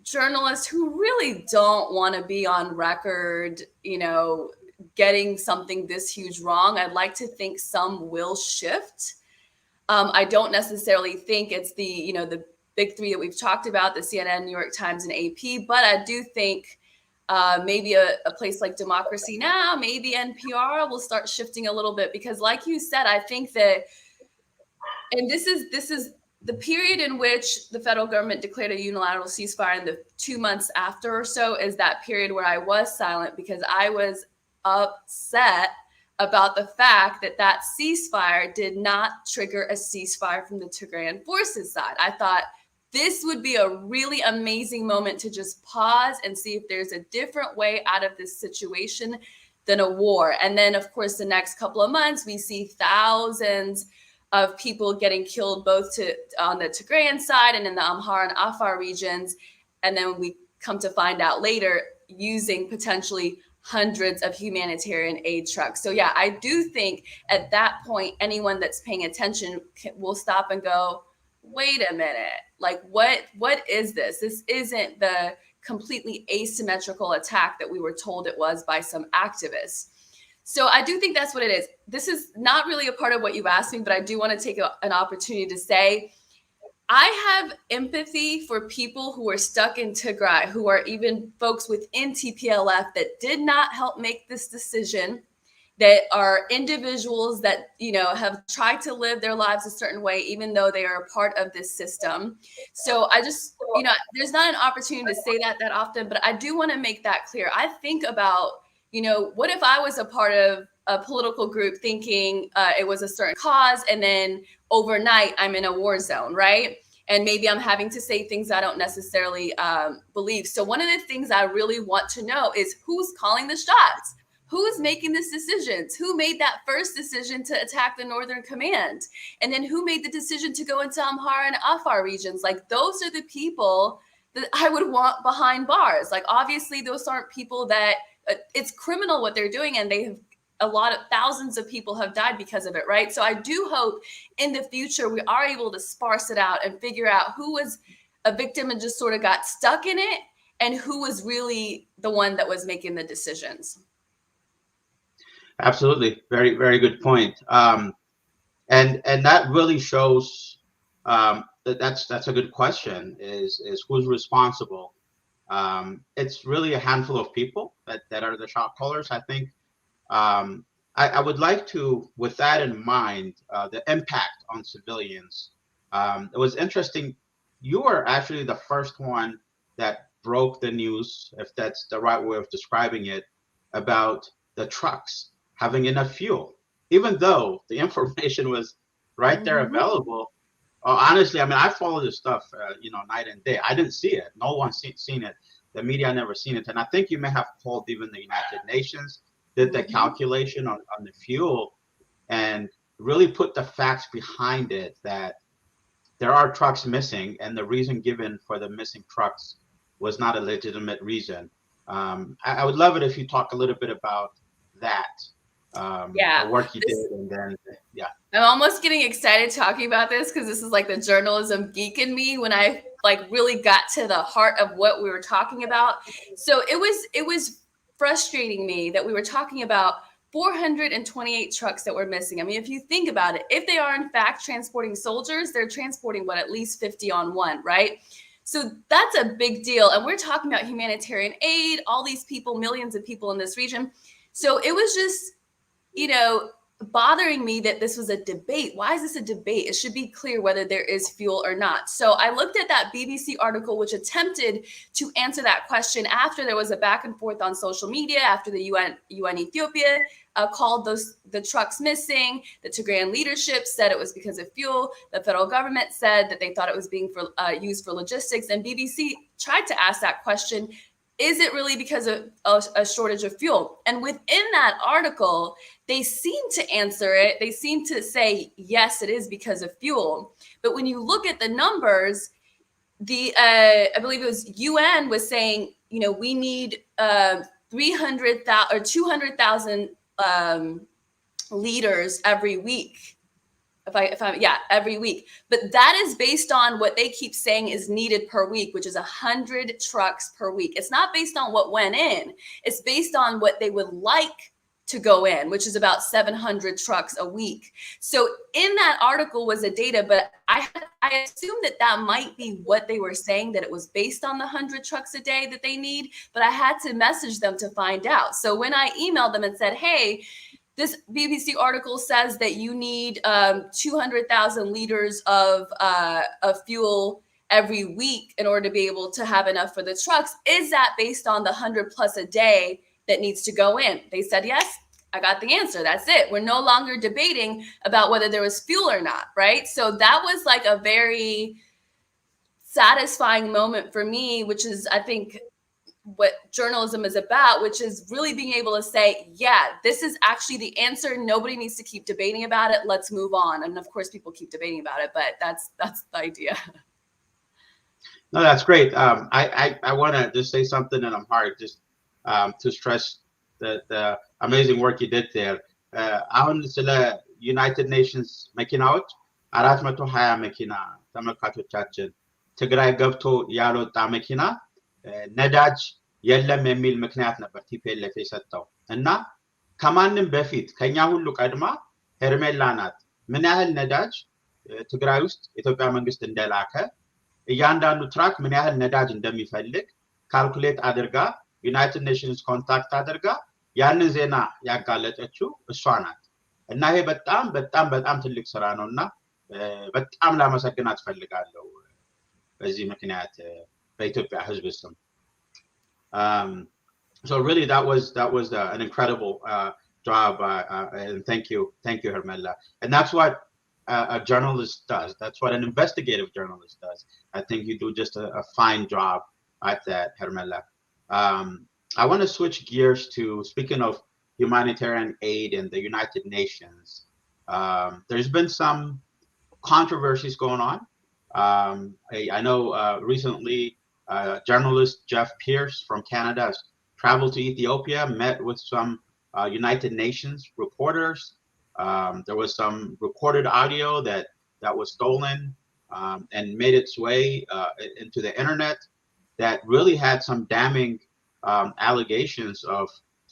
E: journalists who really don't want to be on record, getting something this huge wrong, I'd like to think some will shift. I don't necessarily think it's the big three that we've talked about, the CNN, New York Times, and AP, but I do think maybe a place like Democracy Now!, maybe NPR will start shifting a little bit, because like you said, I think that, and this is the period in which the federal government declared a unilateral ceasefire, and the 2 months after or so is that period where I was silent, because I was upset about the fact that ceasefire did not trigger a ceasefire from the Tigrayan forces side. I thought this would be a really amazing moment to just pause and see if there's a different way out of this situation than a war. And then, of course, the next couple of months, we see thousands of people getting killed, both on the Tigrayan side and in the Amhara and Afar regions. And then we come to find out later, using potentially hundreds of humanitarian aid trucks. So yeah, I do think at that point, anyone that's paying attention will stop and go, wait a minute, like what is this? This isn't the completely asymmetrical attack that we were told it was by some activists. So I do think that's what it is. This is not really a part of what you've asked me, but I do want to take an opportunity to say, I have empathy for people who are stuck in Tigray, who are even folks within TPLF that did not help make this decision, that are individuals that, have tried to live their lives a certain way, even though they are a part of this system. So I just, there's not an opportunity to say that often, but I do want to make that clear. I think about, what if I was a part of a political group thinking it was a certain cause, and then overnight I'm in a war zone, right? And maybe I'm having to say things I don't necessarily believe. So one of the things I really want to know is who's calling the shots? Who's making these decisions? Who made that first decision to attack the Northern Command? And then who made the decision to go into Amhara and Afar regions? Like, those are the people that I would want behind bars. Like, obviously, those aren't people that it's criminal what they're doing, and they have thousands of people have died because of it, right? So I do hope in the future we are able to sparse it out and figure out who was a victim and just sort of got stuck in it, and who was really the one that was making the decisions.
D: Absolutely. Very, very good point. And that really shows that's a good question, is who's responsible. It's really a handful of people that are the shot callers, I think. I would like to, with that in mind, the impact on civilians. It was interesting. You were actually the first one that broke the news, if that's the right way of describing it, about the trucks having enough fuel, even though the information was right there available. Honestly, I mean, I follow this stuff, night and day. I didn't see it. No one's seen it. The media never seen it. And I think you may have called even the United Nations, did the calculation on the fuel, and really put the facts behind it, that there are trucks missing, and the reason given for the missing trucks was not a legitimate reason. I would love it if you talk a little bit about that. The work you did, and then
E: I'm almost getting excited talking about this, because this is like the journalism geek in me when I really got to the heart of what we were talking about. So it was frustrating me that we were talking about 428 trucks that were missing. I mean, if you think about it, if they are in fact transporting soldiers, they're transporting at least 50 on one, right? So that's a big deal. And we're talking about humanitarian aid, all these people, millions of people in this region. So it was just, bothering me that this was a debate. Why is this a debate? It should be clear whether there is fuel or not. So I looked at that BBC article, which attempted to answer that question after there was a back and forth on social media, after the UN Ethiopia called the trucks missing. The Tigrayan leadership said it was because of fuel. The federal government said that they thought it was being used for logistics. And BBC tried to ask that question, is it really because of a shortage of fuel? And within that article, they seem to answer it. They seem to say, yes, it is because of fuel. But when you look at the numbers, I believe it was UN was saying, we need 300,000 or 200,000 liters every week. Every week. But that is based on what they keep saying is needed per week, which is 100 trucks per week. It's not based on what went in. It's based on what they would like to go in, which is about 700 trucks a week. So in that article was the data, but I assumed that might be what they were saying, that it was based on the 100 trucks a day that they need, but I had to message them to find out. So when I emailed them and said, hey, this BBC article says that you need 200,000 liters of fuel every week in order to be able to have enough for the trucks. Is that based on the 100 plus a day that needs to go in? They said, yes, I got the answer. That's it. We're no longer debating about whether there was fuel or not, right? So that was like a very satisfying moment for me, which is, I think, what journalism is about, which is really being able to say, yeah, this is actually the answer. Nobody needs to keep debating about it. Let's move on. And of course, people keep debating about it, but that's the idea.
D: No, that's great. I want to just say something in Amharic, just to stress the amazing work you did there. አሁን ስለ ዩናይትድ ኔሽንስ መኪናዎች 420 መኪና ተመልካቾቻችን ትግራይ ገብቶ ያልወጣ መኪና ነዳጅ የለም የሚል ምክንያት ነበር ቲፒኤልኤፍ የሰጠው እና ከማንም በፊት ከኛ ሁሉ ቀድማ ሄርሜላ ናት ምን ያህል ነዳጅ ትግራይ ውስጥ ኢትዮጵያ መንግስት እንደላከ እያንዳንዱ ትራክ ምን ያህል ነዳጅ እንደሚፈልግ ካልኩሌት አድርጋ ዩናይትድ ኔሽንስ ኮንታክት አድርጋ ያንን ዜና ያጋለጠችው እሷ ናት እና ይሄ በጣም በጣም በጣም ትልቅ ስራ ነውና በጣም ላመሰግናት ፈልጋለሁ በዚህ ምክንያት በኢትዮጵያ ህዝብ ስም so really that was an incredible job and thank you Hermela and that's what a journalist does. That's what an investigative journalist does. I think you do just a fine job at that, Hermela. I want to switch gears to speaking of humanitarian aid in the United Nations. There's been some controversies going on. I know recently journalist Jeff Pierce from Canada has traveled to Ethiopia, met with some United Nations reporters. There was some recorded audio that was stolen and made its way into the internet that really had some damning allegations of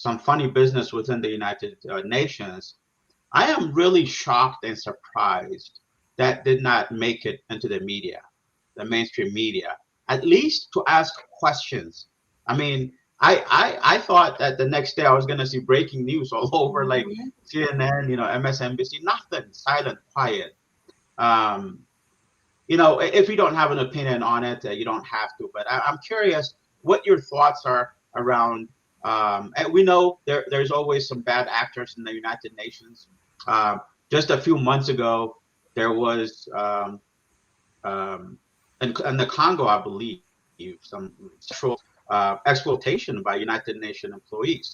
D: some funny business within the United Nations. I am really shocked and surprised that did not make it into the media, the mainstream media, at least to ask questions. I mean, I thought that the next day I was going to see breaking news all over, like CNN, MSNBC, nothing, silent, quiet. If you don't have an opinion on it, you don't have to, but I'm curious what your thoughts are around, and we know there's always some bad actors in the United Nations. Just a few months ago, there was, in the Congo, I believe, some sexual exploitation by United Nations employees.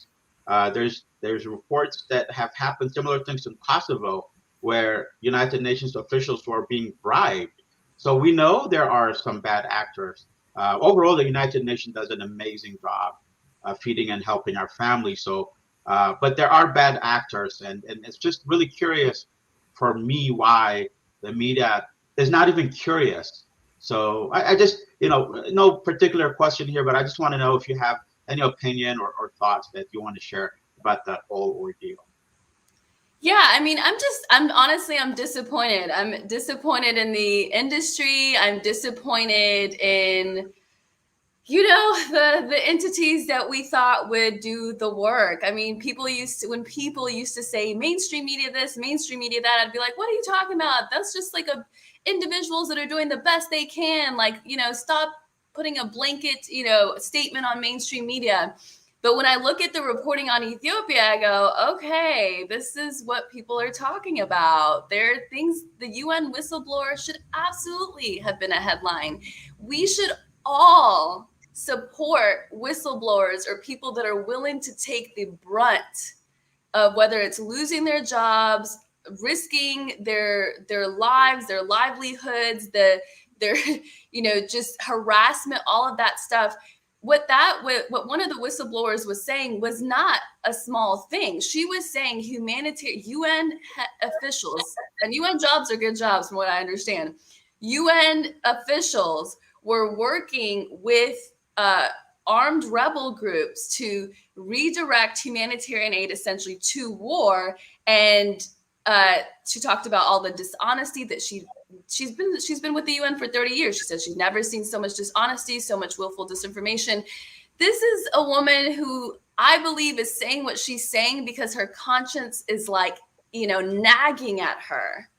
D: There's reports that have happened, similar things in Kosovo, where United Nations officials were being bribed. So we know there are some bad actors. Overall, the United Nations does an amazing job feeding and helping our families. So, but there are bad actors, and it's just really curious for me why the media is not even curious. So I just, no particular question here, but I just want to know if you have any opinion or thoughts that you want to share about that whole ordeal.
E: Yeah, I mean, I'm disappointed. I'm disappointed in the industry. I'm disappointed in you know, the entities that we thought would do the work. I mean, when people used to say mainstream media this, mainstream media that, I'd be like, what are you talking about? That's just like individuals that are doing the best they can. Like, you know, stop putting a blanket, you know, statement on mainstream media. But when I look at the reporting on Ethiopia, I go, okay, this is what people are talking about. There are things, the UN whistleblower should absolutely have been a headline. We should all support whistleblowers or people that are willing to take the brunt of whether it's losing their jobs, risking their lives, their livelihoods, their you know, just harassment, all of that stuff. What one of the whistleblowers was saying was not a small thing. She was saying humanitarian UN officials, and UN jobs are good jobs from what I understand. UN officials were working with armed rebel groups to redirect humanitarian aid essentially to war. And she talked about all the dishonesty that she's been with the UN for 30 years. She said she's never seen so much dishonesty, so much willful disinformation. This is a woman who I believe is saying what she's saying because her conscience is like, you know, nagging at her,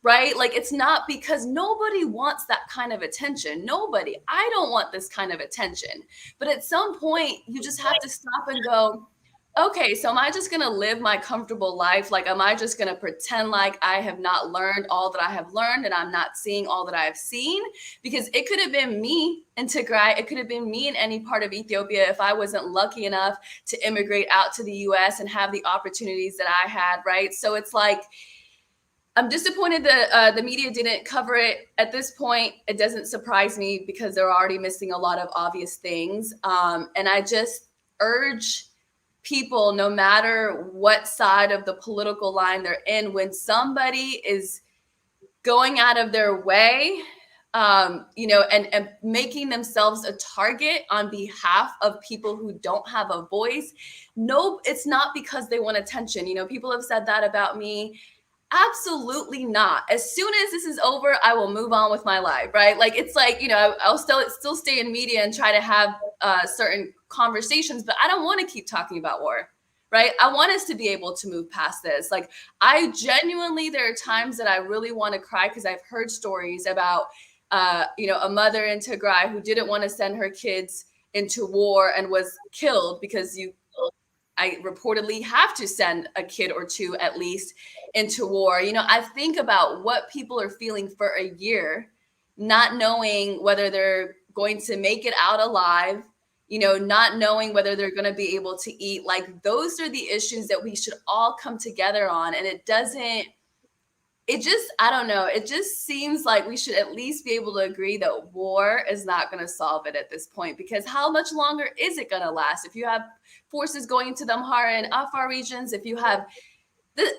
E: right? Like, it's not because nobody wants that kind of attention. Nobody. I don't want this kind of attention. But at some point, you just have to stop and go, okay, so am I just going to live my comfortable life? Like, am I just going to pretend like I have not learned all that I have learned and I'm not seeing all that I have seen? Because it could have been me in Tigray. It could have been me in any part of Ethiopia if I wasn't lucky enough to immigrate out to the US and have the opportunities that I had, right? So it's like, I'm disappointed that the media didn't cover it at this point. It doesn't surprise me because they're already missing a lot of obvious things. And I just urge people, no matter what side of the political line they're in, when somebody is going out of their way, you know, and making themselves a target on behalf of people who don't have a voice, no, it's not because they want attention. You know, people have said that about me. Absolutely not. As soon as this is over, I will move on with my life, right? Like, it's like, you know, I'll still stay in media and try to have certain conversations, but I don't want to keep talking about war, right? I want us to be able to move past this. Like, I genuinely, there are times that I really want to cry because I've heard stories about, you know, a mother in Tigray who didn't want to send her kids into war and was killed because I reportedly have to send a kid or two at least into war. You know, I think about what people are feeling for a year, not knowing whether they're going to make it out alive, you know, not knowing whether they're going to be able to eat. Like, those are the issues that we should all come together on. And I don't know. It just seems like we should at least be able to agree that war is not going to solve it at this point, because how much longer is it going to last? If you have forces going into the Amhara and Afar regions, if you have this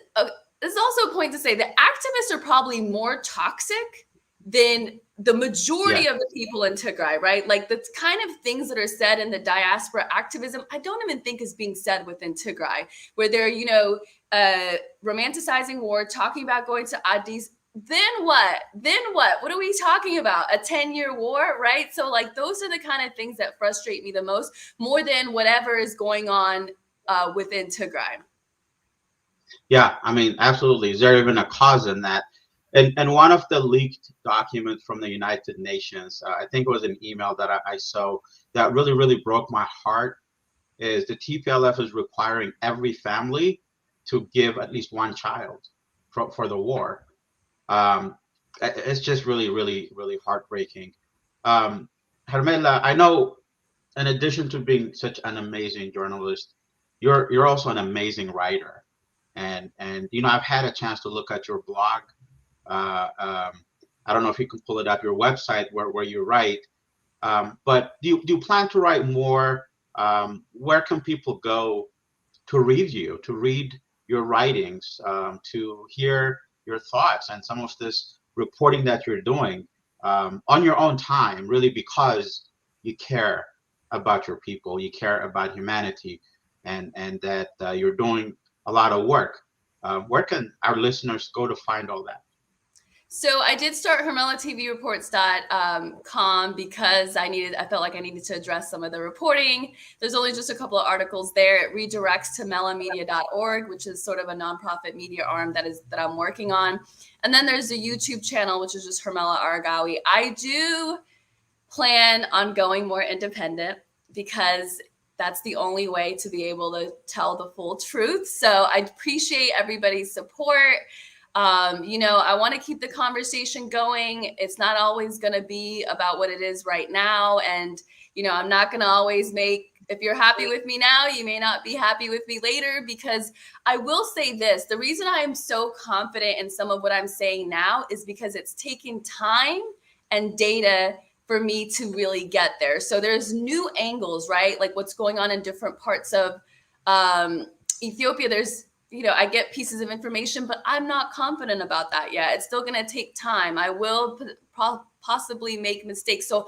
E: is also a point to say that activists are probably more toxic than the majority of the people in Tigray, right? Like, the kind of things that are said in the diaspora activism, I don't even think is being said within Tigray, where they're, you know, romanticizing war, talking about going to Addis. Then what? What are we talking about? A 10-year war, right? So, like, those are the kind of things that frustrate me the most, more than whatever is going on within Tigray.
D: Yeah, I mean, absolutely. Is there even a cause in that? And one of the leaked documents from the United Nations, I think it was an email that I saw that really, really broke my heart, is the TPLF is requiring every family to give at least one child for the war. It's just really, really, really heartbreaking. Hermela, I know, in addition to being such an amazing journalist, you're also an amazing writer. And you know, I've had a chance to look at your blog. I don't know if you can pull it up, your website where you write. But do you plan to write more? Where can people go to read you, to read your writings, to hear your thoughts and some of this reporting that you're doing on your own time, really because you care about your people, you care about humanity, and that you're doing a lot of work. Where can our listeners go to find all that?
E: So I did start HermelaTVReports.com because I felt like I needed to address some of the reporting. There's only just a couple of articles there. It redirects to melamedia.org, which is sort of a nonprofit media arm that I'm working on. And then there's a YouTube channel, which is just Hermela Aregawi. I do plan on going more independent because that's the only way to be able to tell the full truth. So I appreciate everybody's support. I want to keep the conversation going. It's not always going to be about what it is right now. And, I'm not going to always if you're happy with me now, you may not be happy with me later, because I will say this, the reason I am so confident in some of what I'm saying now is because it's taken time and data for me to really get there. So there's new angles, right? Like what's going on in different parts of Ethiopia. There's I get pieces of information, but I'm not confident about that yet. It's still going to take time. I will possibly make mistakes. So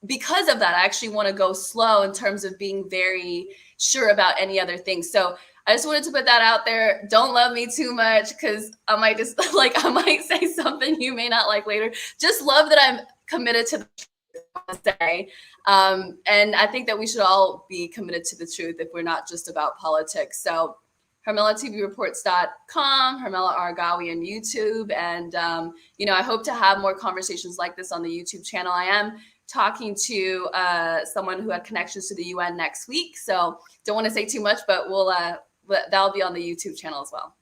E: because of that, I actually want to go slow in terms of being very sure about any other things. So I just wanted to put that out there. Don't love me too much because I might just I might say something you may not like later. Just love that I'm committed to the truth, say. And I think that we should all be committed to the truth if we're not just about politics. So HermelaTVReports.com, Hermela Aregawi on YouTube. And, I hope to have more conversations like this on the YouTube channel. I am talking to someone who had connections to the UN next week. So don't want to say too much, but that'll be on the YouTube channel as well.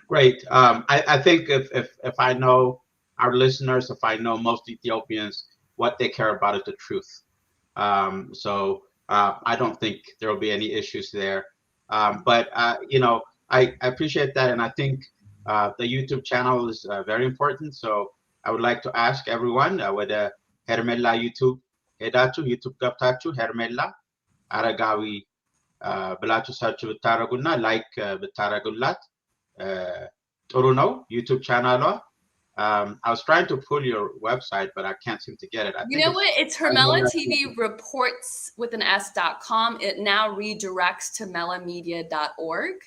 D: Great. I think if I know our listeners, if I know most Ethiopians, what they care about is the truth. So I don't think there will be any issues there. But I appreciate that. And I think the YouTube channel is very important. So I would like to ask everyone with a Hermela YouTube, YouTube ገብታችሁ Hermela Aregawi ብላችሁ ሰርች ብታረጉና ላይክ ብታረጉላት ጥሩ ነው። YouTube ቻናሏ I was trying to pull your website, but I can't seem to get it.
E: It's HermelaTVReports with an S.com. It now redirects to melamedia.org.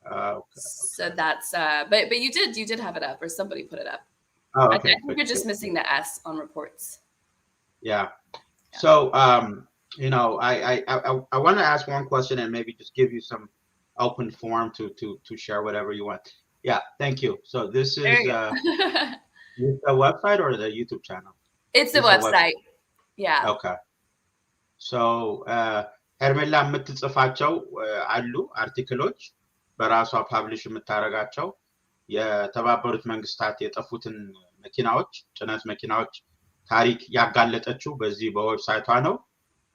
D: Okay.
E: So that's but you did have it up, or somebody put it up.
D: Oh, okay.
E: I think you're just missing the S on reports.
D: Yeah. So I want to ask one question and maybe just give you some open forum to share whatever you want. Yeah, thank you. So this is the website or the YouTube channel?
E: It's the website. Yeah.
D: Okay. So ሄርሜላ የምትጽፋቸው አሉ አርቲክሎች በራሷ ፓብሊሽ የምታረጋቸው የተባበሩት መንግስታት የጠፉትን መኪናዎች ጭነት መኪናዎች ታሪክ ያጋለጠችው በዚህ በዌብሳይቷ ነው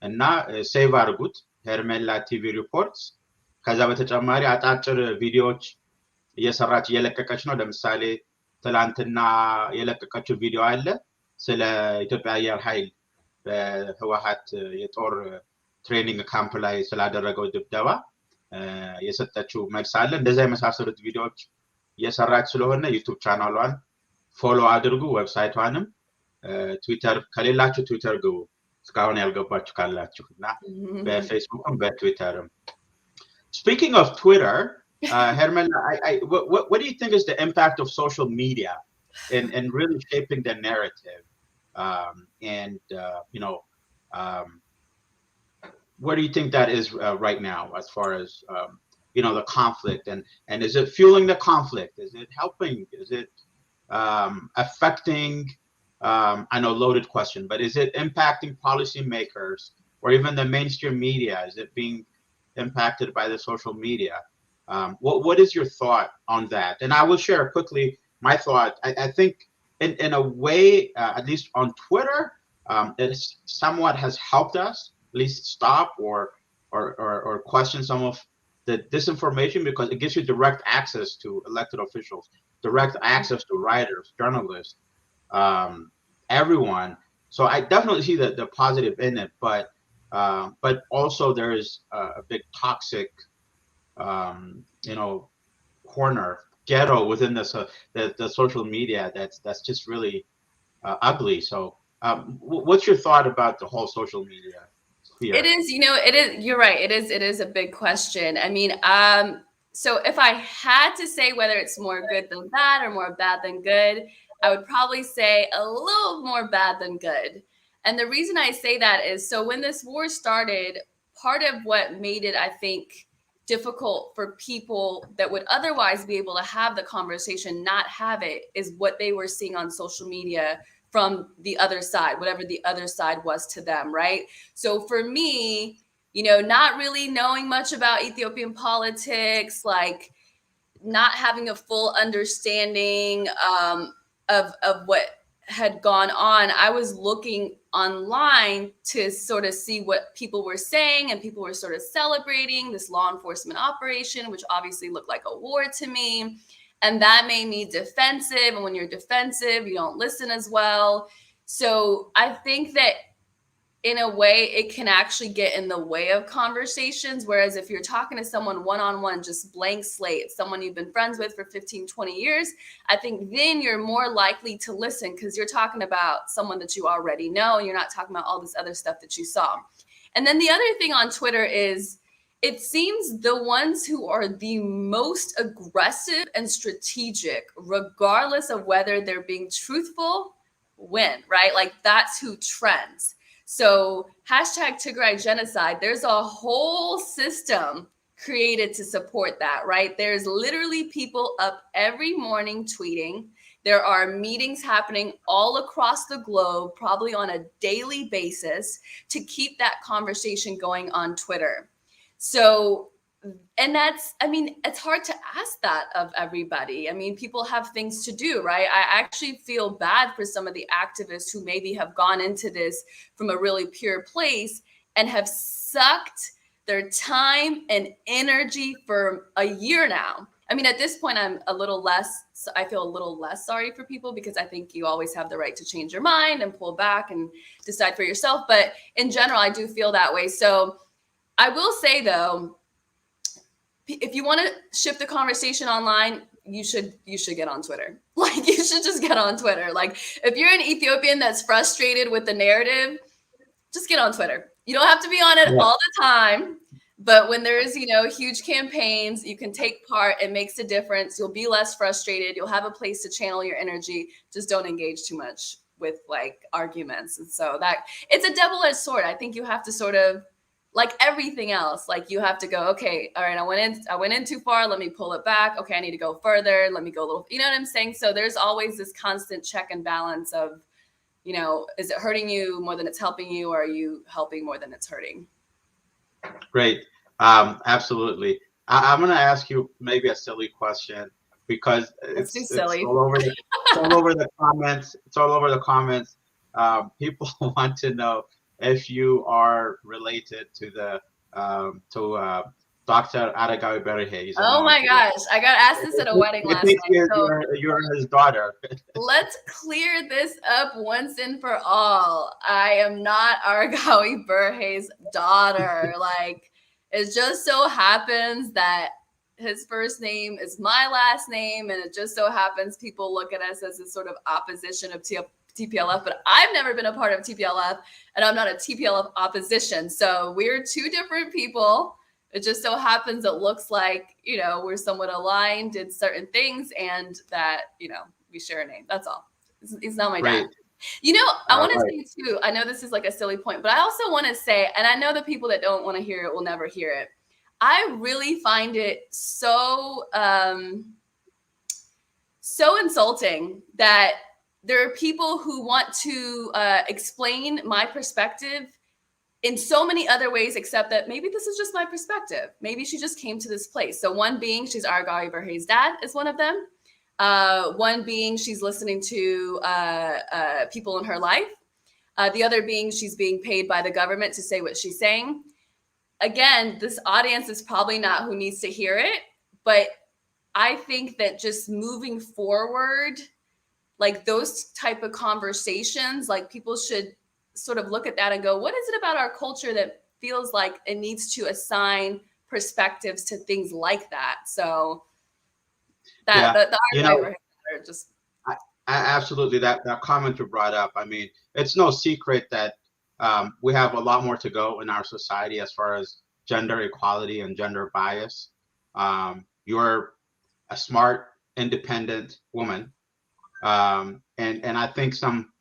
D: እና ሴቭ አድርጉት ሄርሜላ ቲቪ ሪፖርትስ። ከዛ በተጨማሪ አጫጭር ቪዲዮዎች እየሰራች እየለቀቀች ነው። ለምሳሌ ትላንትና የለቀቀችው ቪዲዮ አለ ስለ ኢትዮጵያ አየር ኃይል በህወሓት የጦር ትሬኒንግ ካምፕ ላይ ስላደረገው ድብደባ የሰጠችው መልስ አለ። እንደዛ የመሳሰሉት ቪዲዮዎች እየሰራች ስለሆነ ዩቲዩብ ቻናሏን ፎሎ አድርጉ። ዌብሳይቷንም ትዊተር ከሌላችሁ ትዊተር ግቡ እስካሁን ያልገባችሁ ካላችሁና በፌስቡክም በትዊተርም። Speaking of Twitter, Hermela, what do you think is the impact of social media in really shaping the narrative? Where do you think that is right now as far as the conflict and is it fueling the conflict? Is it helping? Is it affecting? I know loaded question, but is it impacting policymakers or even the mainstream media? Is it being impacted by the social media? What is your thought on that? And I will share quickly my thought. I think in a way, at least on Twitter, it somewhat has helped us at least stop or question some of the disinformation because it gives you direct access to elected officials, direct access to writers, journalists, everyone. So I definitely see the positive in it, but also there is a big toxic, corner, ghetto within the social media that's just really ugly. So what's your thought about the whole social media sphere?
E: It is, you're right. It is a big question. I mean, So if I had to say whether it's more good than bad or more bad than good, I would probably say a little more bad than good. And the reason I say that is, so when this war started, part of what made it, I think, difficult for people that would otherwise be able to have the conversation, not have it, is what they were seeing on social media from the other side, whatever the other side was to them, right? So for me, you know, not really knowing much about Ethiopian politics, like not having a full understanding of what had gone on, I was looking online to sort of see what people were saying, and people were sort of celebrating this law enforcement operation, which obviously looked like a war to me. And that made me defensive. And when you're defensive, you don't listen as well. So I think that in a way, it can actually get in the way of conversations. Whereas if you're talking to someone one-on-one, just blank slate, someone you've been friends with for 15, 20 years, I think then you're more likely to listen because you're talking about someone that you already know. And you're not talking about all this other stuff that you saw. And then the other thing on Twitter is, it seems the ones who are the most aggressive and strategic, regardless of whether they're being truthful, win, right? Like that's who trends. So hashtag Tigray genocide, there's a whole system created to support that, right? There's literally people up every morning tweeting. There are meetings happening all across the globe, probably on a daily basis, to keep that conversation going on Twitter. So, and that's, I mean, it's hard to ask that of everybody. I mean, people have things to do, right? I actually feel bad for some of the activists who maybe have gone into this from a really pure place and have sucked their time and energy for a year now. I mean, at this point, I feel a little less sorry for people because I think you always have the right to change your mind and pull back and decide for yourself. But in general, I do feel that way. So I will say, though, if you want to shift the conversation online, you should get on Twitter. Like, you should just get on Twitter. Like, if you're an Ethiopian that's frustrated with the narrative, just get on Twitter. You don't have to be on it all the time. But when there's, you know, huge campaigns, you can take part. It makes a difference. You'll be less frustrated. You'll have a place to channel your energy. Just don't engage too much with like arguments. And so that it's a double-edged sword. I think you have to sort of, like everything else, like you have to go, okay, all right, I went in too far. Let me pull it back. Okay, I need to go further. Let me go a little, you know what I'm saying? So there's always this constant check and balance of, you know, is it hurting you more than it's helping you, or are you helping more than it's hurting?
D: Great. Absolutely. I'm going to ask you maybe a silly question because it's all over the comments. It's all over the comments. People want to know if you are related to the Dr. Aregawi Berhe.
E: Oh my gosh, I got asked this at a wedding last night.
D: You're his daughter.
E: Let's clear this up once and for all. I am not Aregawi Berhe's daughter. Like, it just so happens that his first name is my last name, and it just so happens people look at us as a sort of opposition of TPLF, but I've never been a part of TPLF, and I'm not a TPLF opposition. So we're two different people. It just so happens it looks like, you know, we're somewhat aligned in certain things, and that, you know, we share a name. That's all. He's not my dad. You know, I want to say too, I know this is like a silly point, but I also want to say, and I know the people that don't want to hear it will never hear it. I really find it so insulting that there are people who want to explain my perspective in so many other ways, except that maybe this is just my perspective. Maybe she just came to this place. So one being she's Aregawi Berhe's dad is one of them. One being she's listening to people in her life. The other being she's being paid by the government to say what she's saying. Again, this audience is probably not who needs to hear it, but I think that just moving forward, like those type of conversations, like people should sort of look at that and go, what is it about our culture that feels like it needs to assign perspectives to things like that? So that
D: absolutely, that comment you brought up. I mean, it's no secret that we have a lot more to go in our society as far as gender equality and gender bias. you're a smart, independent woman. And I think some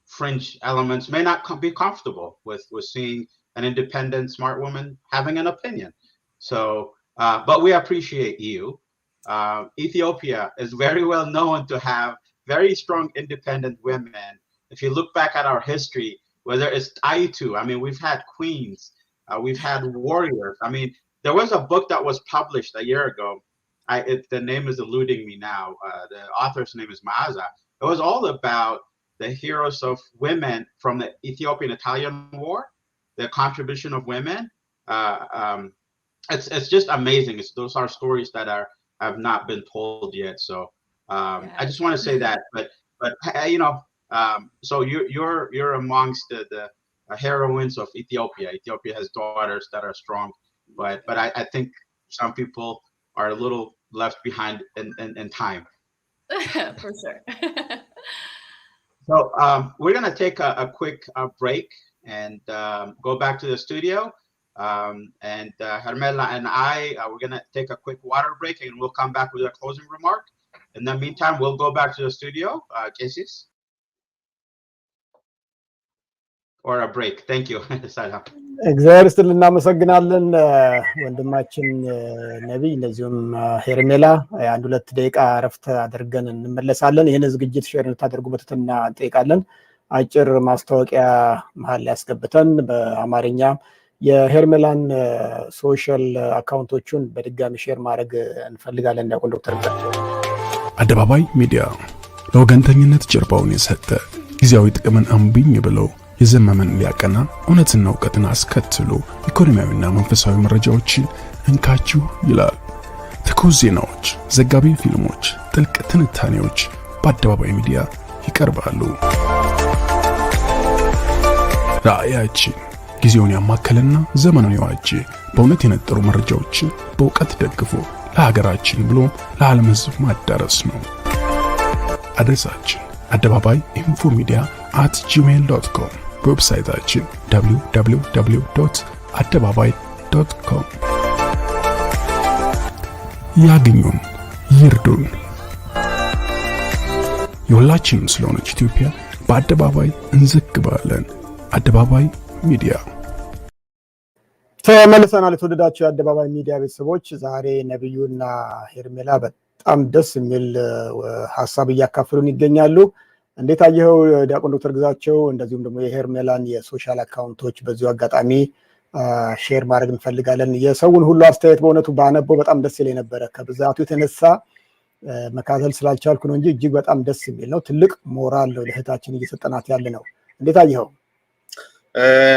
D: fringe elements may not be comfortable with seeing an independent, smart woman having an opinion. So, but we appreciate you. Ethiopia is very well known to have very strong, independent women. If you look back at our history, whether it's Aitu, I mean, we've had queens, we've had warriors. I mean, there was a book that was published a year ago. The name is eluding me now. The author's name is Maza. It was all about the heroes of women from the Ethiopian-Italian War, the contribution of women. It's just amazing. Those are stories that have not been told yet. So I just want to say that. But you know, so you're amongst the heroines of Ethiopia. Ethiopia has daughters that are strong, but I think some people are a little left behind in time.
E: For sure.
D: So we're gonna take a quick break and go back to the studio. And Hermela and I, we're gonna take a quick water break, and we'll come back with a closing remark. In the meantime, we'll go back to the studio, Casey's, or a break. Thank you.
B: እግዚአብሔር ይስጥልን እናመሰግናለን ወንድማችን ነቢይ እንደዚሁም ሄርሜላ አንድ ሁለት ደቂቃ ረፍት አድርገን እንመለሳለን ይሄን ዝግጅት ሼር እንድታደርጉበትና እንጠይቃለን አጭር ማስታወቂያ መሃል ያስገብተን በአማርኛ የሄርሜላን ሶሻል አካውንቶቹን በድጋሚ ሼር ማድረግ እንፈልጋለን እንዳቆን ዶክተር ብቻቸው
A: አደባባይ ሚዲያ ለወገንተኝነት ጀርባውን የሰጠ ጊዜያዊ ጥቅምን አምብኝ ብለው የዘመመን ሊያቀና እውነትን ዕውቀትን አስከትሎ ኢኮኖሚያዊና መንፈሳዊ መረጃዎችን እንካችሁ ይላል። ትኩስ ዜናዎች፣ ዘጋቢ ፊልሞች፣ ጥልቅ ትንታኔዎች በአደባባይ ሚዲያ ይቀርባሉ። ራእያችን ጊዜውን ያማከለና ዘመኑን የዋጀ በእውነት የነጠሩ መረጃዎችን በእውቀት ደግፎ ለሀገራችን ብሎ ለዓለም ሕዝብ ማዳረስ ነው። አድሬሳችን አደባባይ ኢንፎ ሚዲያ @gmail.com ዌብሳይታችን www.adebabay.com ያግኙን ይርዱን። የሁላችንም ስለሆነች ኢትዮጵያ በአደባባይ እንዘግባለን። አደባባይ ሚዲያ
B: ተመልሰናል። የተወደዳችሁ የአደባባይ ሚዲያ ቤተሰቦች ዛሬ ነቢዩና ሄርሜላ በጣም ደስ የሚል ሐሳብ እያካፈሉን ይገኛሉ። እንዴት አየኸው ዲያቆን ዶክተር ግዛቸው? እንደዚሁም ደግሞ የሄርሜላን የሶሻል አካውንቶች በዚሁ አጋጣሚ ሼር ማድረግ እንፈልጋለን። የሰውን ሁሉ አስተያየት በእውነቱ ባነበው በጣም ደስ ይለኝ ነበረ። ከብዛቱ የተነሳ መካተል ስላልቻልኩ ነው እንጂ እጅግ በጣም ደስ የሚል ነው። ትልቅ ሞራል ነው ለእህታችን እየሰጠናት ያለ ነው። እንዴት አየኸው?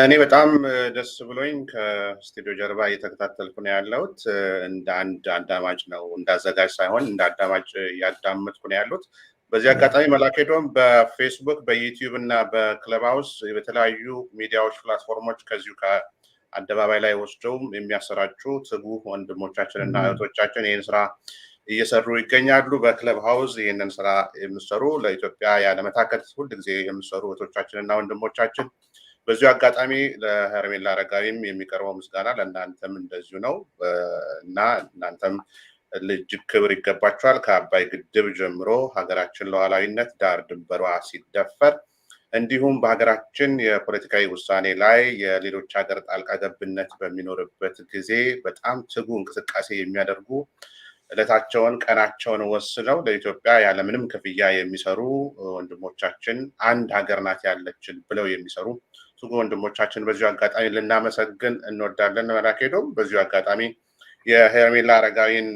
C: እኔ በጣም ደስ ብሎኝ ከስቱዲዮ ጀርባ እየተከታተልኩ ነው ያለሁት። እንደ አንድ አዳማጭ ነው እንዳዘጋጅ ሳይሆን እንደ አዳማጭ ያዳመጥኩ ነው ያለሁት። በዚህ አጋጣሚ መላኬዶም በፌስቡክ በዩቲዩብ እና በክለብ ሃውስ በተለያዩ ሚዲያዎች ፕላትፎርሞች ከዚሁ ከአደባባይ ላይ ወስደው የሚያሰራጩ ትጉህ ወንድሞቻችን እና እህቶቻችን ይህን ስራ እየሰሩ ይገኛሉ። በክለብ ሃውስ ይህንን ስራ የሚሰሩ ለኢትዮጵያ ያለመታከት ሁልጊዜ የሚሰሩ እህቶቻችን እና ወንድሞቻችን በዚሁ አጋጣሚ ለሄርሜላ አረጋዊም የሚቀርበው ምስጋና ለእናንተም እንደዚሁ ነው እና እናንተም እጅግ ክብር ይገባችኋል። ከአባይ ግድብ ጀምሮ ሀገራችን ሉዓላዊነት ዳር ድንበሯ ሲደፈር እንዲሁም በሀገራችን የፖለቲካዊ ውሳኔ ላይ የሌሎች ሀገር ጣልቃ ገብነት በሚኖርበት ጊዜ በጣም ትጉ እንቅስቃሴ የሚያደርጉ ዕለታቸውን ቀናቸውን ወስነው ለኢትዮጵያ ያለምንም ክፍያ የሚሰሩ ወንድሞቻችን አንድ ሀገር ናት ያለችን ብለው የሚሰሩ ትጉ ወንድሞቻችን በዚሁ አጋጣሚ ልናመሰግን እንወዳለን። መላኬዶም በዚሁ አጋጣሚ የሄርሜላ አረጋዊን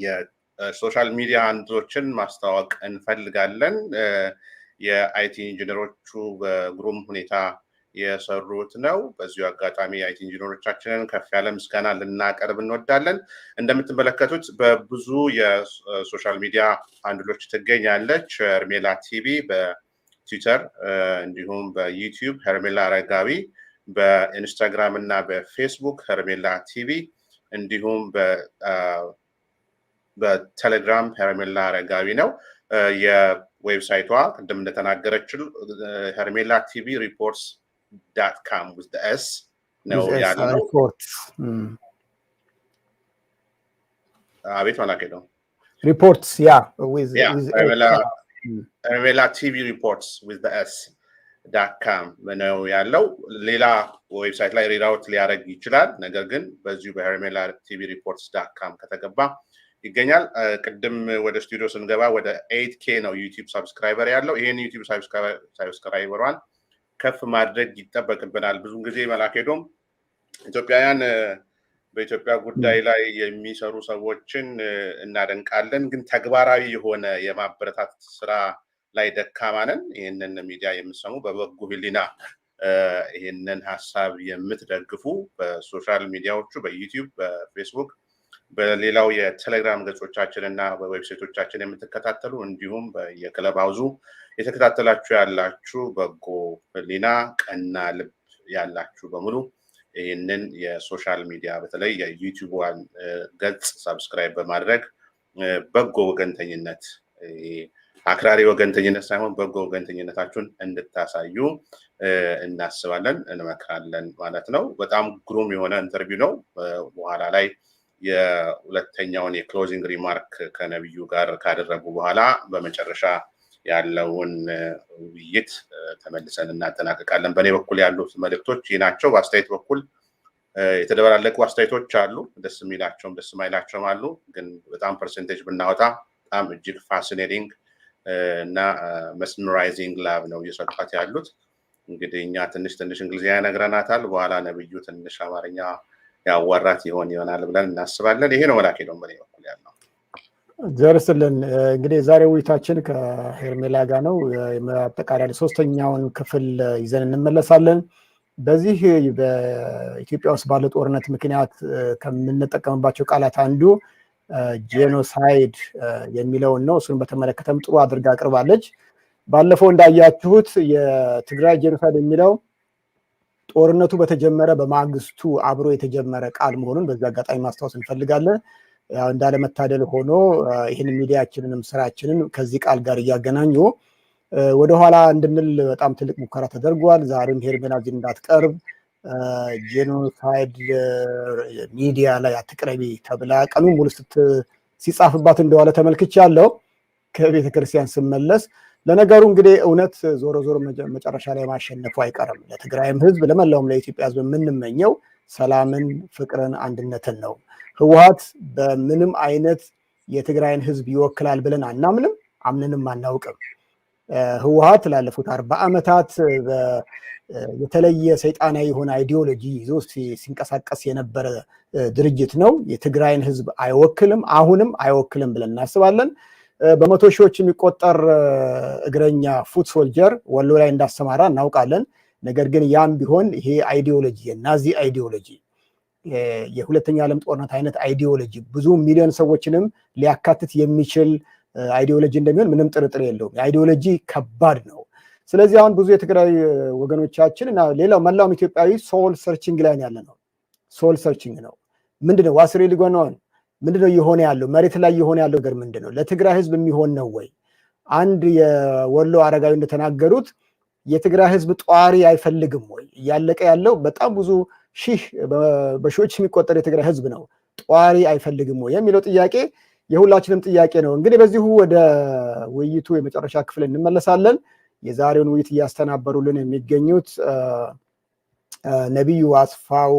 C: የሶሻል ሚዲያ አንዶችን ማስተዋወቅ እንፈልጋለን። የአይቲ ኢንጂነሮቹ በግሩም ሁኔታ የሰሩት ነው። በዚሁ አጋጣሚ የአይቲ ኢንጂነሮቻችንን ከፍ ያለ ምስጋና ልናቀርብ እንወዳለን። እንደምትመለከቱት በብዙ የሶሻል ሚዲያ አንዶች ትገኛለች። ሄርሜላ ቲቪ በትዊተር እንዲሁም በዩቲዩብ ሄርሜላ አረጋዊ፣ በኢንስታግራም እና በፌስቡክ ሄርሜላ ቲቪ እንዲሁም በቴሌግራም ሄርሜላ አረጋዊ ነው። የዌብሳይቷ ቅድም እንደተናገረችው ሄርሜላ ቲቪ reports.com with the s ነው ያለው። አቤት ማላከደው
B: reports with
C: Hermela TV reports with the s.com ነው ያለው ሌላ ዌብሳይት ላይ ሪራውት ሊያደርግ ይችላል ነገር ግን በዚሁ በhermela TV reports.com ከተገባ ይገኛል ቅድም ወደ ስቱዲዮ ስንገባ ወደ 8k ነው ዩቲዩብ ሰብስክራይበር ያለው ይሄን ዩቲዩብ ሰብስክራይበሯን ከፍ ማድረግ ይተበቅብናል ብዙ ጊዜ መላከዶም ኢትዮጵያውያን በኢትዮጵያ ጉዳይ ላይ የሚሰሩ ሰዎችን እናደንቃለን ግን ተግባራዊ የሆነ የማበረታት ስራ ላይ ደካማነን ይሄንን ሚዲያ የምሰሙ በበጎ ህሊና ይሄንን ሐሳብ የምትደግፉ በሶሻል ሚዲያዎቹ በዩቲዩብ በፌስቡክ በሌላው የቴሌግራም ገጾቻችንና በዌብሳይቶቻችን የምትከታተሉ እንዲሁም በየክለብ ሃውሱ የተከታተላችሁ ያላችሁ በጎ ህሊና ቀና ልብ ያላችሁ በሙሉ ይሄንን የሶሻል ሚዲያ በተለይ የዩቲዩብ ገጽ ሰብስክራይብ በማድረግ በጎ ወገንተኝነት አክራሪ ወገንተኝነት ሳይሆን በጎ ወገንተኝነታችሁን እንድታሳዩ እናስባለን እንመክራለን ማለት ነው በጣም ግሩም የሆነ ኢንተርቪው ነው በኋላ ላይ የሁለተኛውን የክሎዚንግ ሪማርክ ከነብዩ ጋር ካደረጉ በኋላ በመጨረሻ ያለውን ውይይት ተመልሰን እናጠናቀቃለን በኔ በኩል ያሉት መልእክቶች ይናቸው በአስተያየት በኩል የተደበላለቁ አስተያየቶች አሉ ደስ የሚላቸውም ደስ የማይላቸውም አሉ ግን በጣም ፐርሰንቴጅ ብናወጣ በጣም እጅግ ፋሲኔቲንግ እና መስመራይዚንግ ላብ ነው እየሰጣት ያሉት እንግዲህ እኛ ትንሽ እንግሊዝኛ ነግረናታል በኋላ ነብዩ ትንሽ አማርኛ ያዋራት ይሆናል ብለን እናስባለን ይሄ ነው መላከዶም በኔ በኩል ያለው
B: ዘርስልን እንግዲህ ዛሬ ውይይታችን ከሄርሜላ ጋር ነው የማጠቃለያ ሶስተኛውን ክፍል ይዘን እንመለሳለን በዚህ በኢትዮጵያ ውስጥ ባለው ጦርነት ምክንያት ከምንጠቀምባቸው ቃላት አንዱ ጄኖሳይድ የሚለው ነው እሱን በተመለከተም ጥሩ አድርጋ አቅርባለች ባለፈው እንዳያችሁት የትግራይ ጄኖሳይድ የሚለው ጦርነቱ በተጀመረ በማግስቱ አብሮ የተጀመረ ቃል መሆኑን በዛ አጋጣሚ ማስተዋወስ እንፈልጋለን ያው እንዳለ መታደል ሆኖ ይሄን ሚዲያችንንም ስራችንን ከዚህ ቃል ጋር ያገናኙ ወደ ኋላ እንድንል በጣም ትልቅ ሙከራ ተደርጓል ዛሬም ሄርሜላ እዚህ እንዳትቀርብ ጄኖሳይድ ሚዲያ ላይ አትቅረቢ ተብላ ቀኑ ሙሉ ሲጻፍባት እንደዋለ ተመልክቻለሁ ከቤተ ክርስቲያን ስመለስ ለነገሩ እንግዲህ እውነት ዞሮ መጨረሻ ላይ ማሸነፉ አይቀርም ለትግራይም ህዝብ ለመላውም ለኢትዮጵያ ህዝብ የምንመኘው ሰላምን ፍቅርን አንድነትን ነው ህወሓት በምንም አይነት የትግራይን ህዝብ ይወክላል ብለን አምነንም አናውቅም ህወሓት ላለፉት 40 አመታት የተለየ ሰይጣናዊ የሆነ አይዲዮሎጂ ይዞ ሲንቀሳቀስ የነበረ ድርጅት ነው የትግራይን ህዝብ አይወክልም አሁንም አይወክልም ብለን እናስባለን በመቶ ሺዎች የሚቆጠር እግረኛ ፉት ሶልጀር ወሎ ላይ እንዳሰማራ እናውቃለን ነገር ግን ያም ቢሆን ይሄ አይዲዮሎጂ የናዚ አይዲዮሎጂ የሁለተኛ ዓለም ጦርነት አይነት አይዲዮሎጂ ብዙ ሚሊዮን ሰዎችንም ሊያካትት የሚችል አይዲዮሎጂ እንደሚሆን ምንም ጥርጥር የለውም አይዲዮሎጂ ከባድ ነው ስለዚህ አሁን ብዙ የትግራይ ወገኖቻችን እና ሌላው መላው ኢትዮጵያዊ ሶል ሰርቺንግ ላይ ያለነው ሶል ሰርቺንግ ነው ምንድነው ዋስ ሪሊ ጎን ኦን ምንድነው የሆነ ያለው መሬት ላይ የሆነ ያለው ነገር ምንድነው ለትግራይ ህዝብ የሚሆን ነው ወይ አንድ የወሎ አረጋዊ እንደተናገሩት የትግራይ ህዝብ ጧሪ አይፈልግም ወይ ያለቀ ያለው በጣም ብዙ በሺዎች የሚቆጠር የትግራይ ህዝብ ነው ጧሪ አይፈልግም ወይ የሚለው ጥያቄ የሁላችንም ጥያቄ ነው እንግዲህ በዚሁ ወደ ውይይቱ የመጨረሻ ክፍል እንመለሳለን የዛሬውን ውይይት ያስተናበሩልን የሚገኙት ነቢዩ አስፋው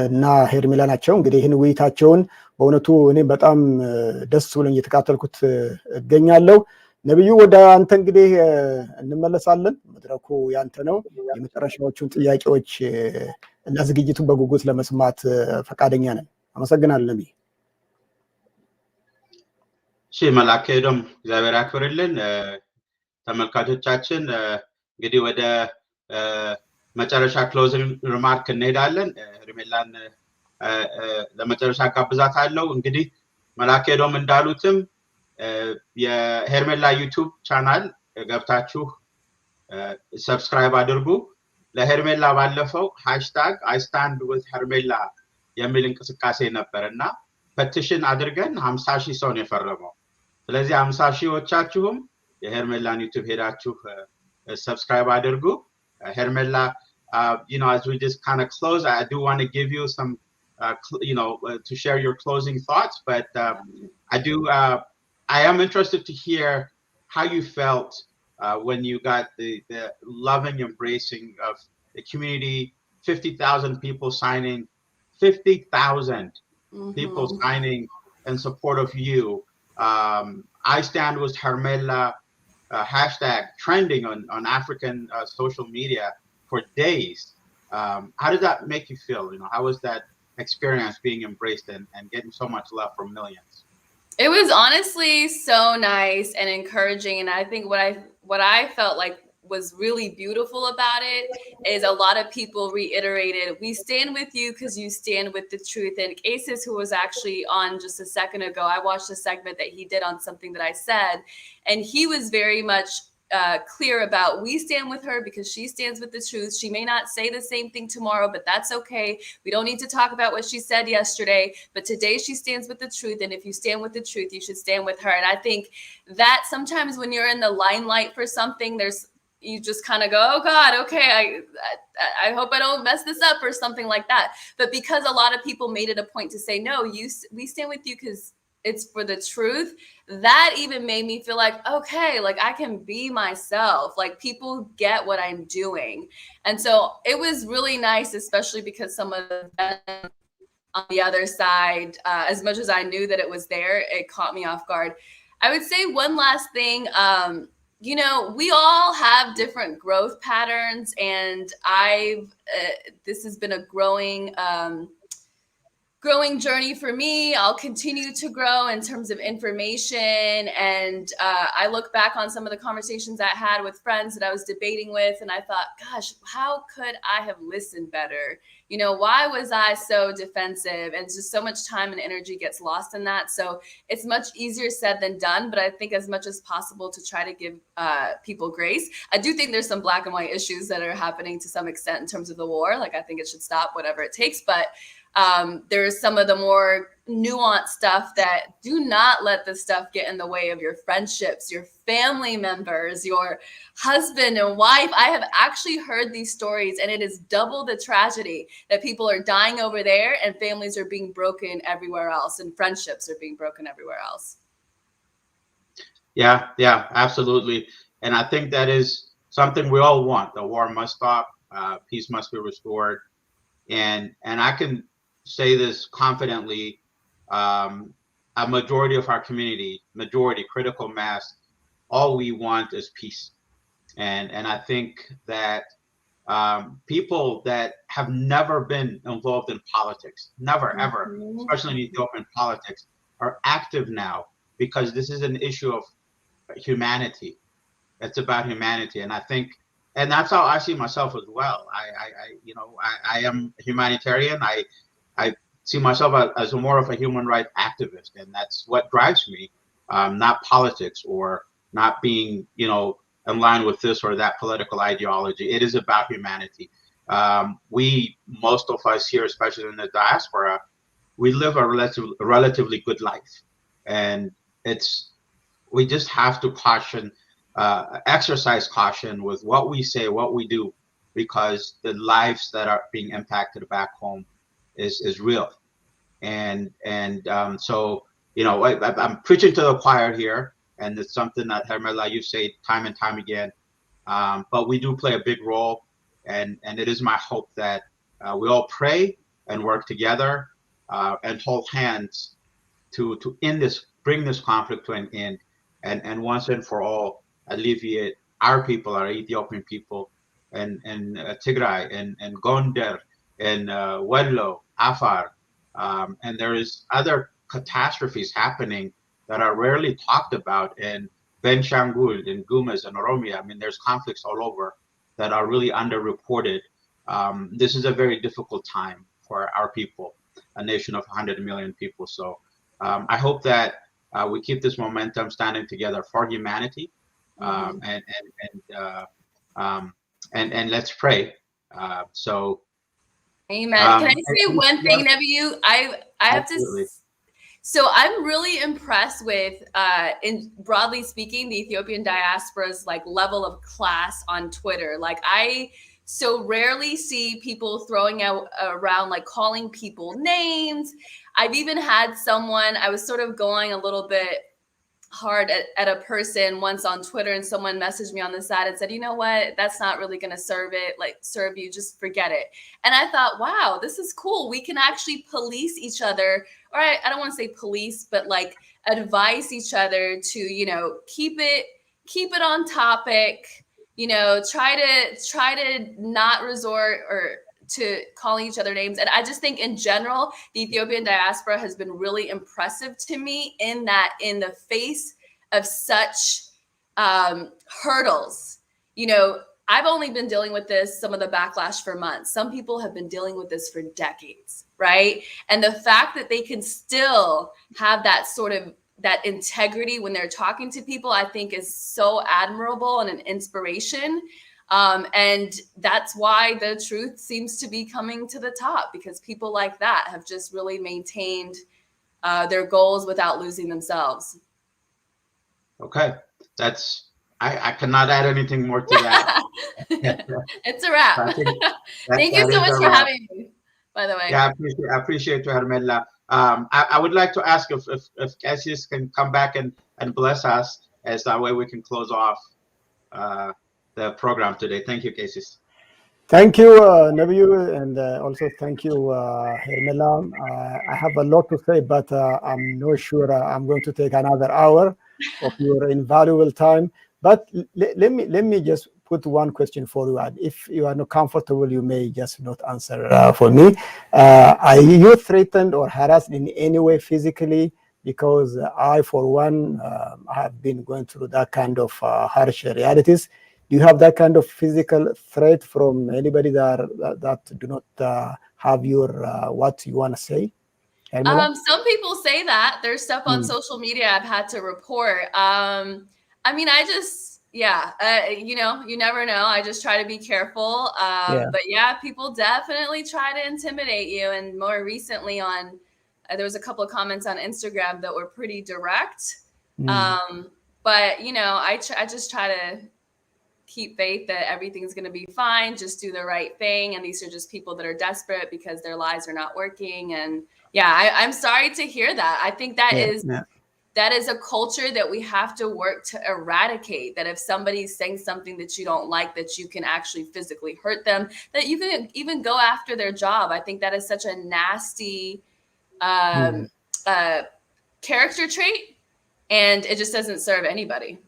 B: እና ሄርሜላ ናቸው እንግዲህ ይህን ውይይታቸውን በእውነቱ እኔ በጣም ደስ ብሎኝ እየተካተልኩት እገኛለሁ ነቢዩ ወደ አንተ እንግዲህ እንመለሳለን መድረኩ ያንተ ነው የመጨረሻዎቹን ጥያቄዎች እና ዝግጅቱን በጉጉት ለመስማት ፈቃደኛ ነን አመሰግናለሁ ነቢይ
D: እሺ መላከዶም እግዚአብሔር ያክብርልን ተመልካቾቻችን እንግዲህ ወደ መጨረሻ ክሎዚንግ ሪማርክ እንሄዳለን ሄርሜላን ለመጨረሻ ጋብዛታለሁ እንግዲህ መላከዶም እንዳሉትም የሄርሜላ ዩቲዩብ ቻናል ገብታችሁ ሰብስክራይብ አድርጉ ለሄርሜላ ባለፈው #IStandWithHermela የሚል እንቅስቃሴ ነበርና ፔቲሽን አድርገን 50,000 ሰው ነው የፈረመው ስለዚህ 50,000ዎቻችሁም የሄርሜላን ዩቲዩብ ሄዳችሁ ሰብስክራይብ አድርጉ Hermela, as we just kind of close, I do want to give you some to share your closing thoughts. But I am interested to hear how you felt when you got the loving embracing of the community, 50,000 people signing, 50,000 people signing in support of you. I stand with Hermela hashtag trending on African social media for days. How did that make you feel? How was that experience being embraced and getting so much love from millions?
E: It was honestly so nice and encouraging. And I think what I felt like was really beautiful about it is a lot of people reiterated, we stand with you because you stand with the truth. And Asis, who was actually on just a second ago, I watched a segment that he did on something that I said, and he was very much clear about, we stand with her because she stands with the truth. She may not say the same thing tomorrow, but that's okay. We don't need to talk about what she said yesterday, but today she stands with the truth. And if you stand with the truth, you should stand with her. And I think that sometimes when you're in the limelight for something, you just kind of go, oh God, okay, I hope I don't mess this up or something like that. But because a lot of people made it a point to say, no, we stand with you because it's for the truth, that even made me feel like, okay, like I can be myself. Like people get what I'm doing. And so it was really nice, especially because some of them on the other side, as much as I knew that it was there, it caught me off guard. I would say one last thing, we all have different growth patterns, and this has been a growing journey for me. I'll continue to grow in terms of information. And I look back on some of the conversations I had with friends that I was debating with, and I thought, gosh, how could I have listened better? Why was I so defensive? And just so much time and energy gets lost in that. So it's much easier said than done, but I think as much as possible to try to give people grace. I do think there's some black and white issues that are happening to some extent in terms of the war. Like, I think it should stop, whatever it takes. But there's some of the more nuanced stuff that do not let the stuff get in the way of your friendships, your family members, your husband and wife. I have actually heard these stories, and it is double the tragedy that people are dying over there and families are being broken everywhere else and friendships are being broken everywhere else.
D: Yeah, absolutely. And I think that is something we all want. The war must stop. Peace must be restored. And I can say this confidently, a majority of our community, critical mass, all we want is peace. And I think that people that have never been involved in politics, never, ever, especially in Ethiopian politics, are active now because this is an issue of humanity. It's about humanity. And I think, and that's how I see myself as well. I am humanitarian. I see myself as more of a human rights activist, and that's what drives me, not politics or not being, in line with this or that political ideology. It is about humanity. Most of us here, especially in the diaspora, we live a relatively good life, and we just have to exercise caution with what we say, what we do, because the lives that are being impacted back home is real. So I'm preaching to the choir here, and it's something that Hermela, you say time and time again, but we do play a big role, and it is my hope that we all pray and work together and hold hands to bring this conflict to an end, and once and for all alleviate our people, our Ethiopian people, and Tigray and Gondar and Wello, Afar, and there is other catastrophes happening that are rarely talked about in Benshangul, in Gumuz, and Oromia. I mean, there's conflicts all over that are really underreported. This is a very difficult time for our people, a nation of 100 million people. So I hope that we keep this momentum standing together for humanity, and let's pray.
E: Amen. Can I say one thing, Nebiyu? I have to. So I'm really impressed with, in broadly speaking, the Ethiopian diaspora's level of class on Twitter. so rarely see people throwing out around, like calling people names. I've even had someone, I was sort of going a little bit hard at a person once on Twitter, and someone messaged me on the side and said, you know what, that's not really going to serve you, just forget it. And I thought, wow, this is cool. We can actually police each other, or I don't want to say police, but like advise each other to, you know, keep it on topic, you know, try to not resort or to calling each other names. And I just think in general, the Ethiopian diaspora has been really impressive to me in that, in the face of such hurdles. You know, I've only been dealing with this, some of the backlash, for months. Some people have been dealing with this for decades, right? And the fact that they can still have that sort of that integrity when they're talking to people, I think is so admirable and an inspiration. And that's why the truth seems to be coming to the top, because people like that have just really maintained their goals without losing themselves.
D: Okay, I cannot add anything more to that.
E: It's a wrap. Thank you so much for having me, by the way.
D: Yeah, I appreciate you, Hermela. I would like to ask if Cassius can come back and bless us, as that way we can close off the program today. Thank you, Cassius.
B: Thank you, Nebiyu, and also thank you, Hermela. I have a lot to say, but I'm not sure I'm going to take another hour of your invaluable time. But let me just put one question for you, and if you are not comfortable, you may just not answer for me. Are you threatened or harassed in any way physically? Because I, for one, have been going through that kind of harsh realities. Do you have that kind of physical threat from anybody that do not have your what you want to say?
E: Some people say that. There's stuff on social media I've had to report. I mean, you know, you never know. I just try to be careful. But yeah, people definitely try to intimidate you. And more recently there was a couple of comments on Instagram that were pretty direct. But, you know, I just try to keep faith that everything's going to be fine. Just do the right thing. And these are just people that are desperate because their lives are not working. And yeah, I'm sorry to hear that. I think that is a culture that we have to work to eradicate. That if somebody's saying something that you don't like, that you can actually physically hurt them, that you can even go after their job. I think that is such a nasty character trait, and it just doesn't serve anybody.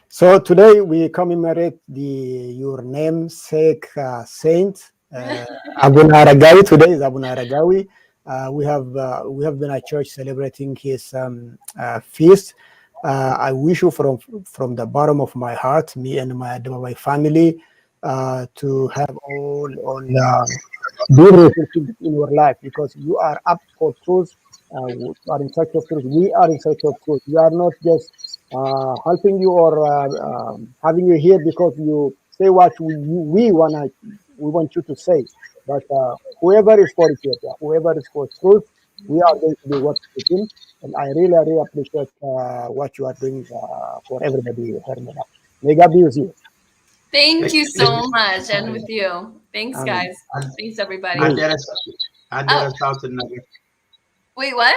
B: So today we commemorate your namesake saint, Abuna Aregawi. Today is Abuna Aregawi. We have been at church celebrating his feast. I wish you from the bottom of my heart, me and my Adebabay family, to have all good relationships in your life, because you are up for truth. You are in search of truth. We are in search of truth. We are not just helping you or having you here because you say what we want you to say. But whoever is for Ethiopia, whoever is for truth, we are going to do what we can. And I really appreciate what you are doing for everybody, Hermela. May God be with you.
E: Thank you so much, and with you. Thanks, guys. Thanks, everybody. Wait, what?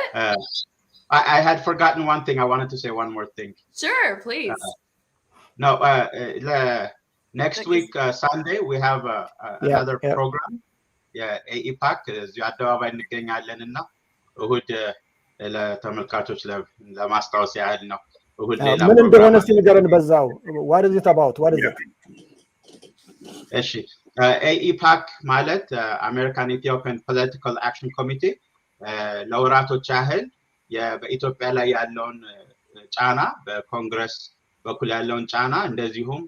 D: I had forgotten one thing. I wanted to say one more thing.
E: Sure, please.
D: Next week, Sunday, we have another program. EPAC እዚሁ አደባባይ እንገኛለን እና እሁድ ለተመልካቾች ለማስታወስ ያህል ነው። እሁድ ሌላ
B: ምን እንደሆነ እስቲ ንገረን በዛው። what is it about? What is it?
D: እሺ EPAC ማለት አሜሪካን ኢትዮጵያን ፖለቲካል አክሽን ኮሚቴ ለወራቶች ያህል በኢትዮጵያ ላይ ያለውን ጫና፣ በኮንግረስ በኩል ያለውን ጫና፣ እንደዚሁም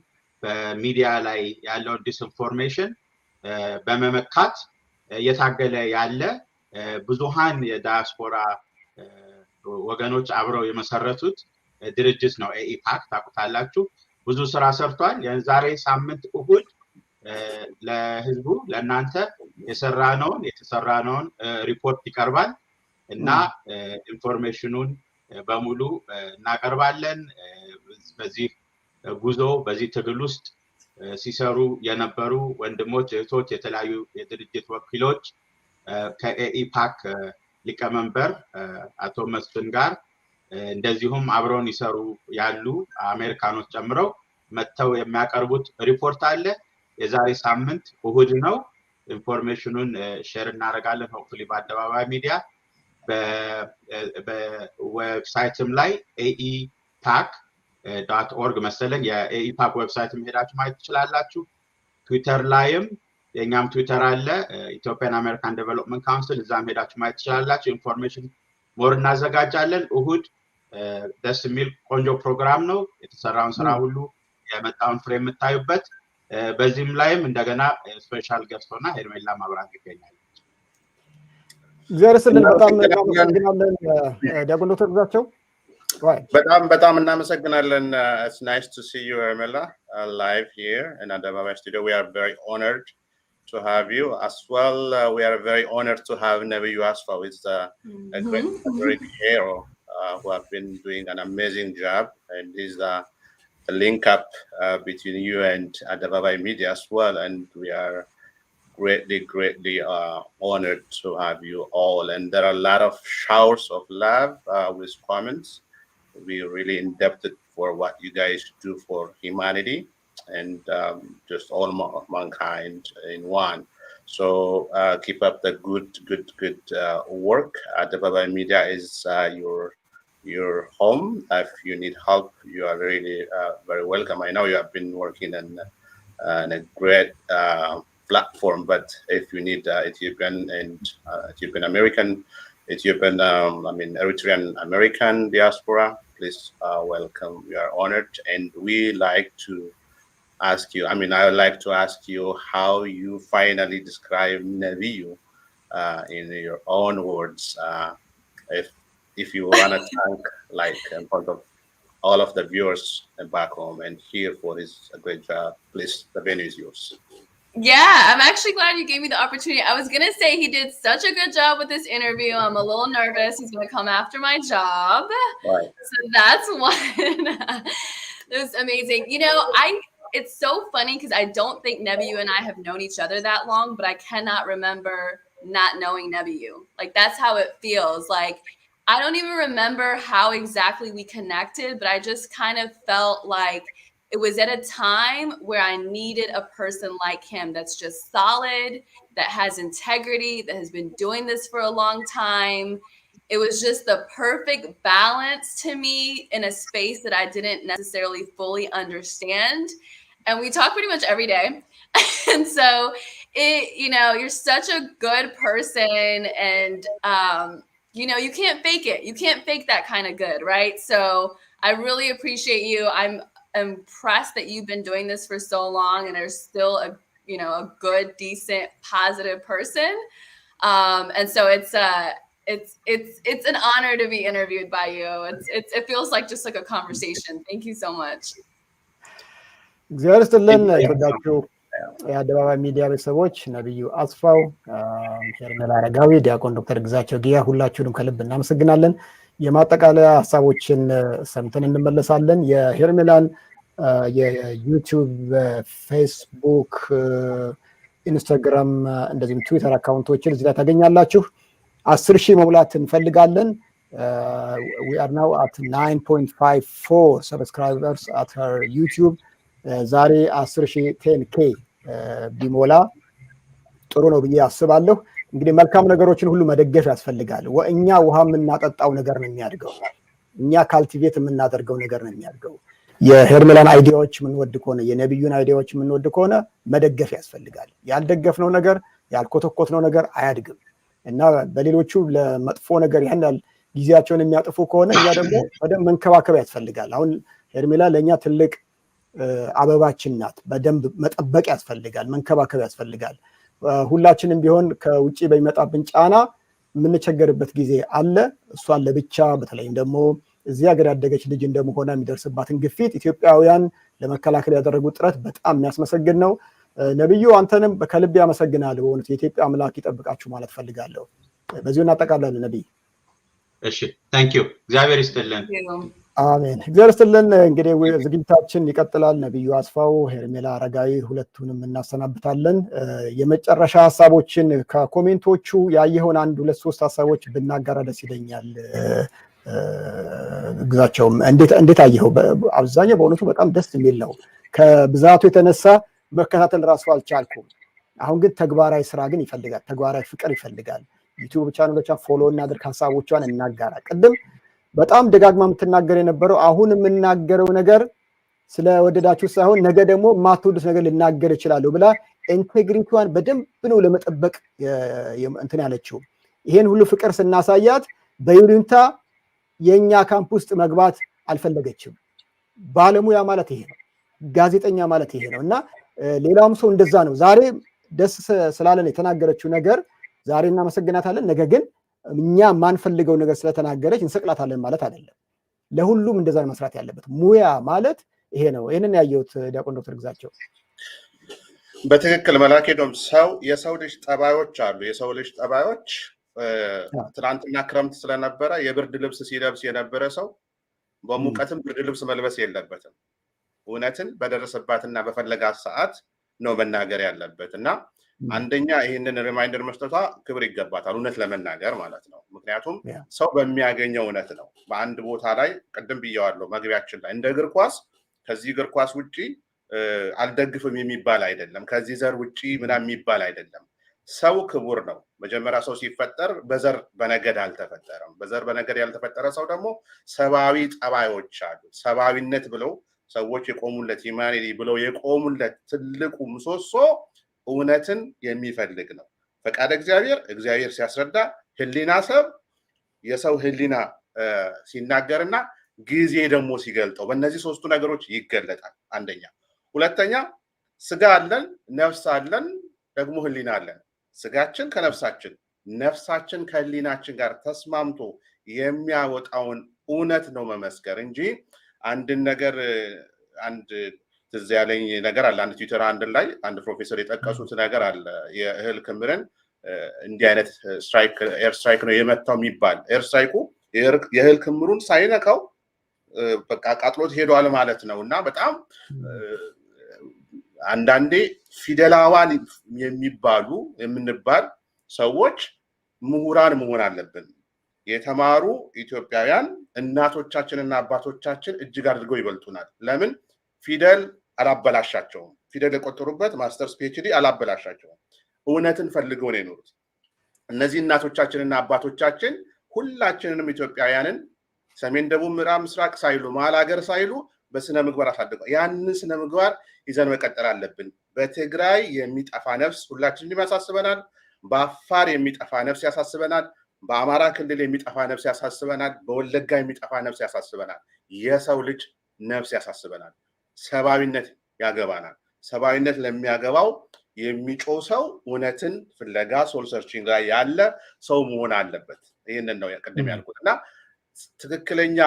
D: በሚዲያ ላይ ያለውን ዲስኢንፎርሜሽን በመመካት የታገለ ያለ ብዙሃን የዳያስፖራ ወገኖች አብረው የመሰረቱት ድርጅት ነው። ኢፓክ ታውቁታላችሁ። ብዙ ስራ ሰርቷል። የዛሬ ሳምንት እሁድ ለህዝቡ ለእናንተ የተሰራነውን ሪፖርት ይቀርባል እና ኢንፎርሜሽኑን በሙሉ እናቀርባለን። በዚህ ጉዞ በዚህ ትግል ውስጥ ሲሰሩ የነበሩ ወንድሞች እህቶች የተለያዩ የድርጅት ወኪሎች ከኤኢፓክ ሊቀመንበር አቶ መስፍን ጋር እንደዚሁም አብረውን ይሰሩ ያሉ አሜሪካኖች ጨምረው መተው የሚያቀርቡት ሪፖርት አለ የዛሬ ሳምንት እሁድ ነው ኢንፎርሜሽኑን ሼር እናደርጋለን ሆፕፉሊ በአደባባይ ሚዲያ በዌብሳይትም ላይ aepac.org መሰለኝ የኤኢፓክ ዌብሳይት ሄዳችሁ ማየት ትችላላችሁ ትዊተር ላይም የኛም ትዊተር አለ ኢትዮጵያን አሜሪካን ዴቨሎፕመንት ካውንስል እዛም ሄዳችሁ ማየት ትችላላችሁ ኢንፎርሜሽን ሞር እናዘጋጃለን እሁድ ደስ የሚል ቆንጆ ፕሮግራም ነው የተሰራውን ስራ ሁሉ የመጣውን ፍሬ የምታዩበት በዚህም ላይም እንደገና ስፔሻል ገስቶና ሄርሜላ ማብራት ይገኛል
B: እግዚአብሔርን በጣም እናመሰግናለን ዲያቆን ዶክተር ግዛቸው
C: በጣም እናመሰግናለን it's nice to see you Hermela live here in Adebabay studio we are very honored to have you as well we are very honored to have Nebiyu Asfaw it's a great hero who have been doing an amazing job and he's the link up between you and Adebabay media as well and we are greatly honored to have you all and there are a lot of showers of love with comments we're really indebted for what you guys do for humanity and just all mankind in one so keep up the good work Adebabay media is your home if you need help you are really very welcome I know you have been working in a great platform but if you need Ethiopian and Ethiopian American Ethiopian Eritrean American diaspora please welcome we are honored and we like to ask you I would like to ask you how you finally describe Nebiyu in your own words if you want to thank like in front of all of the viewers back home and here for his great job please the venue is yours
E: Yeah, I'm actually glad you gave me the opportunity. I was going to say he did such a good job with this interview. I'm a little nervous. He's going to come after my job.
C: Right.
E: So that's one. It was amazing. You know, it's so funny because I don't think Nebiyu and I have known each other that long, but I cannot remember not knowing Nebiyu. Like, that's how it feels. Like, I don't even remember how exactly we connected, but I just kind of felt like it was at a time where I needed a person like him that's just solid, that has integrity, that has been doing this for a long time. It was just the perfect balance to me in a space that I didn't necessarily fully understand. And we talk pretty much every day. And so, you're such a good person and, you can't fake it. You can't fake that kind of good, right? So I really appreciate you. I'm impressed that you've been doing this for so long and are still a good, decent, positive person. And so it's an honor to be interviewed by you. It feels like just like a conversation. Thank you so much.
B: እግዚአብሔር ይስጥልን የተወዳችሁ የአደባባይ ሚዲያ ቤተሰቦች ነቢዩ አስፋው ሔርሜላ አረጋዊ ዲያቆን ዶክተር ግዛቸው ጊያ ሁላችሁንም ከልብ እናመሰግናለን የማጠቃለያ ሐሳቦችን ሰምተን እንመለሳለን የሔርሜላን የዩቲዩብ ፌስቡክ ኢንስታግራም እንደዚህም ትዊተር አካውንቶችን እዚህ ላይ ታገኛላችሁ 10,000 መሙላት እንፈልጋለን we are now at 9.54 subscribers at her YouTube ዛሬ 10,000 10k ቢሞላ ጥሩ ነው ብዬ አስባለሁ እንግዲህ መልካም ነገሮችን ሁሉ መደገፍ ያስፈልጋል ወእኛ ውሃ የምናጠጣው ነገር ነው የሚያድገው እኛ ካልቲቬት የምናደርገው ነገር ነው የሚያድገው የሔርሜላን አይዲያዎች ምንወድ ከሆነ የነቢዩን አይዲያዎች ምንወድ ከሆነ መደገፍ ያስፈልጋል ያልደገፍነው ነገር ያልኮተኮትነው ነገር አያድግም እና በሌሎቹ ለመጥፎ ነገር ያናል ጊዜያቸውን የሚያጠፉ ከሆነ ያ ደግሞ በደንብ መንከባከብ ያስፈልጋል አሁን ሔርሜላ ለኛ ትልቅ አበባችን ናት በደንብ መጠበቅ ያስፈልጋል መንከባከብ ያስፈልጋል ሁላችንም ቢሆን ከውጪ በሚመጣብን ጫና ምንቸገርበት ጊዜ አለ እሷን ለብቻ በተለይም ደግሞ እዚህ ሀገር ያደገች ልጅ እንደመሆኗ የሚደርስባትን ግፊት ኢትዮጵያውያን ለመከላከል ያደረጉት ጥረት በጣም የሚያስመሰግን ነው ነብዩ አንተንም በከልብ ያመሰግናለሁ በእውነት የኢትዮጵያ አምላክ ይጠብቃችሁ ማለት ፈልጋለሁ በዚሁ እናጠቃላለን ነብይ
D: እሺ ታንክ ዩ እግዚአብሔር ይስጥልን
B: አሜን። እግዚአብሔር ይስጥልን። እንግዲህ ዝግጅታችን ይቀጥላል። ነቢዩ አስፋው፣ ሔርሜላ አረጋዊ ሁለቱንም እናሰናብታለን። የመጨረሻ ሐሳቦችን ከኮሜንቶቹ ያየኸውን 1 2 3 ሐሳቦች ብናጋራ ደስ ይለኛል። ግዛቸውም እንዴት አየኸው? አብዛኛው በእውነቱ በጣም ደስ የሚል ነው። ከብዛቱ የተነሳ መከታተል ራሱ አልቻልኩም። አሁን ግን ተግባራዊ ስራ ግን ይፈልጋል። ተግባራዊ ፍቅር ይፈልጋል። ዩቲዩብ ቻናሎቿን ፎሎ እናድርግ፣ ሐሳቦቿን እናጋራ። ቅድም በጣም ደጋግማ የምትናገር የነበረው አሁን የምናገረው ነገር ስለወደዳችሁ ሳይሆን ነገ ደግሞ ማትወዱት ነገር ልናገር እችላለሁ ብላ ኢንቴግሪቲዋን በደንብ ነው ለመጠበቅ እንትን ያለችው። ይሄን ሁሉ ፍቅር ስናሳያት በይሉኝታ የኛ ካምፕ ውስጥ መግባት አልፈለገችም። ባለሙያ ማለት ይሄ ነው። ጋዜጠኛ ማለት ይሄ ነው እና ሌላውም ሰው እንደዛ ነው። ዛሬ ደስ ስላለን የተናገረችው ነገር ዛሬ እናመሰግናታለን። ነገ ግን እኛ ማንፈልገው ነገር ስለተናገረች እንሰቅላታለን ማለት አይደለም። ለሁሉም እንደዛ መስራት ያለበት ሙያ ማለት ይሄ ነው። ይሄንን ያየሁት ዲያቆን ዶክተር ግዛቸው
C: በትክክል መላኬዶም የሰው ልጅ ጠባዮች አሉ። የሰው ልጅ ጠባዮች ትናንትና ክረምት ስለነበረ የብርድ ልብስ ሲለብስ የነበረ ሰው በሙቀትም ብርድ ልብስ መልበስ የለበትም። እውነትን በደረሰባትና በፈለጋት ሰዓት ነው መናገር ያለበት እና አንደኛ ይሄንን ሪማይንደር መስጠቷ ክብር ይገባታል፣ እውነት ለመናገር ማለት ነው። ምክንያቱም ሰው በሚያገኘው እውነት ነው። በአንድ ቦታ ላይ ቅድም ብየዋለሁ መግቢያችን ላይ እንደ እግር ኳስ ከዚህ እግር ኳስ ውጪ አልደግፍም የሚባል አይደለም። ከዚህ ዘር ውጪ ምናምን የሚባል አይደለም። ሰው ክቡር ነው። መጀመሪያ ሰው ሲፈጠር በዘር በነገድ አልተፈጠረም። በዘር በነገድ ያልተፈጠረ ሰው ደግሞ ሰብአዊ ጠባዮች አሉ። ሰብአዊነት ብለው ሰዎች የቆሙለት ሂማኒቲ ብለው የቆሙለት ትልቁ ምሰሶ እውነትን የሚፈልግ ነው። ፈቃደ እግዚአብሔር ሲያስረዳ ህሊና ሰብ የሰው ህሊና ሲናገርና ጊዜ ደግሞ ሲገልጠው በእነዚህ ሶስቱ ነገሮች ይገለጣል። አንደኛ። ሁለተኛ ስጋ አለን፣ ነፍስ አለን፣ ደግሞ ህሊና አለን። ስጋችን ከነፍሳችን፣ ነፍሳችን ከህሊናችን ጋር ተስማምቶ የሚያወጣውን እውነት ነው መመስከር እንጂ አንድን ነገር አንድ ትዝ ያለኝ ነገር አለ። አንድ ትዊተር ላይ አንድ ፕሮፌሰር የጠቀሱት ነገር አለ። የእህል ክምርን እንዲህ አይነት ኤር ስትራይክ ነው የመታው የሚባል ኤር ስትራይኩ የእህል ክምሩን ሳይነካው በቃ ቃጥሎት ሄዷል ማለት ነው። እና በጣም አንዳንዴ ፊደላዋን የምንባል ሰዎች ምሁራን መሆን አለብን። የተማሩ ኢትዮጵያውያን እናቶቻችንና አባቶቻችን እጅግ አድርገው ይበልጡናል። ለምን? ፊደል አላበላሻቸውም። ፊደል የቆጠሩበት ማስተርስ ፒኤችዲ አላበላሻቸውም። እውነትን ፈልገው ነው የኖሩት። እነዚህ እናቶቻችንና አባቶቻችን ሁላችንንም ኢትዮጵያውያንን ሰሜን፣ ደቡብ፣ ምዕራብ፣ ምስራቅ ሳይሉ መሀል ሀገር ሳይሉ በስነ ምግባር አሳድገው ያንን ስነ ምግባር ይዘን መቀጠል አለብን። በትግራይ የሚጠፋ ነፍስ ሁላችንም ያሳስበናል። በአፋር የሚጠፋ ነፍስ ያሳስበናል። በአማራ ክልል የሚጠፋ ነፍስ ያሳስበናል። በወለጋ የሚጠፋ ነፍስ ያሳስበናል። የሰው ልጅ ነፍስ ያሳስበናል። ሰብአዊነት ያገባናል። ሰብአዊነት ለሚያገባው የሚጮህ ሰው እውነትን ፍለጋ ሶል ሰርቺንግ ላይ ያለ ሰው መሆን አለበት። ይህንን ነው ቅድም ያልኩት እና ትክክለኛ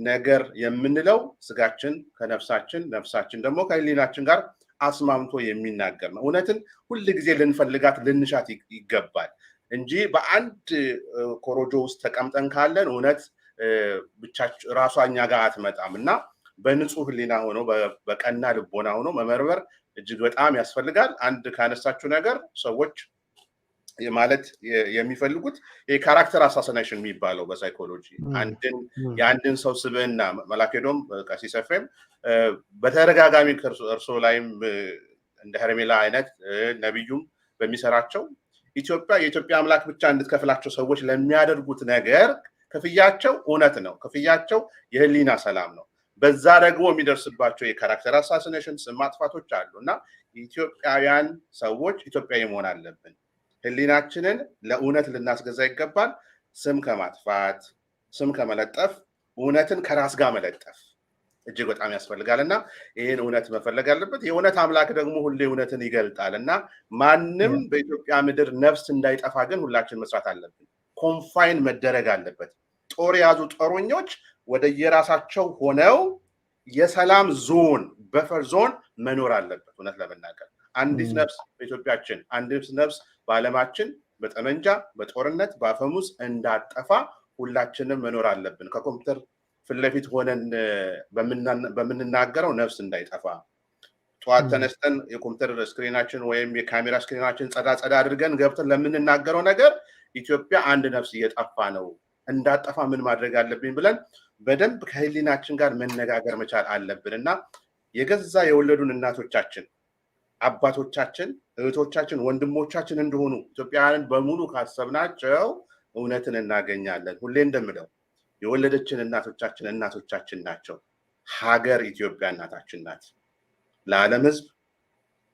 C: ነገር የምንለው ስጋችን ከነፍሳችን፣ ነፍሳችን ደግሞ ከህሊናችን ጋር አስማምቶ የሚናገር ነው። እውነትን ሁል ጊዜ ልንፈልጋት ልንሻት ይገባል እንጂ በአንድ ኮሮጆ ውስጥ ተቀምጠን ካለን እውነት ብቻችን ራሷ እኛ ጋር አትመጣም እና በንጹህ ህሊና ሆኖ በቀና ልቦና ሆኖ መመርመር እጅግ በጣም ያስፈልጋል። አንድ ካነሳችሁ ነገር ሰዎች ማለት የሚፈልጉት የካራክተር አሳሲኔሽን የሚባለው በሳይኮሎጂ የአንድን ሰው ስብዕና መላኬዶም ቀሲስ ኤፍሬም በተደጋጋሚ እርሶ ላይም እንደ ሄርሜላ አይነት ነቢዩም በሚሰራቸው የኢትዮጵያ አምላክ ብቻ እንድትከፍላቸው ሰዎች ለሚያደርጉት ነገር ክፍያቸው እውነት ነው። ክፍያቸው የህሊና ሰላም ነው። በዛ ደግሞ የሚደርስባቸው የካራክተር አሳሲኔሽን ስም ማጥፋቶች አሉ እና ኢትዮጵያውያን ሰዎች ኢትዮጵያዊ መሆን አለብን። ህሊናችንን ለእውነት ልናስገዛ ይገባል። ስም ከማጥፋት ስም ከመለጠፍ እውነትን ከራስ ጋር መለጠፍ እጅግ በጣም ያስፈልጋል እና ይህን እውነት መፈለግ አለበት። የእውነት አምላክ ደግሞ ሁሌ እውነትን ይገልጣል እና ማንም በኢትዮጵያ ምድር ነፍስ እንዳይጠፋ ግን ሁላችን መስራት አለብን። ኮንፋይን መደረግ አለበት። ጦር የያዙ ጦረኞች ወደ የራሳቸው ሆነው የሰላም ዞን በፈር ዞን መኖር አለበት። እውነት ለመናገር አንዲት ነፍስ በኢትዮጵያችን አንዲት ነፍስ በዓለማችን በጠመንጃ በጦርነት በአፈሙዝ እንዳጠፋ ሁላችንም መኖር አለብን። ከኮምፒውተር ፍለፊት ሆነን በምንናገረው ነፍስ እንዳይጠፋ ጧት ተነስተን የኮምፒውተር ስክሪናችን ወይም የካሜራ ስክሪናችን ጸዳ አድርገን ገብተን ለምንናገረው ነገር ኢትዮጵያ አንድ ነፍስ እየጠፋ ነው እንዳጠፋ ምን ማድረግ አለብን ብለን በደንብ ከህሊናችን ጋር መነጋገር መቻል አለብንና የገዛ የወለዱን እናቶቻችን አባቶቻችን እህቶቻችን ወንድሞቻችን እንደሆኑ ኢትዮጵያውያን በሙሉ ካሰብናቸው እውነትን እናገኛለን ሁሌ እንደምለው የወለደችን እናቶቻችን ናቸው ሀገር ኢትዮጵያ እናታችን ናት ለዓለም ህዝብ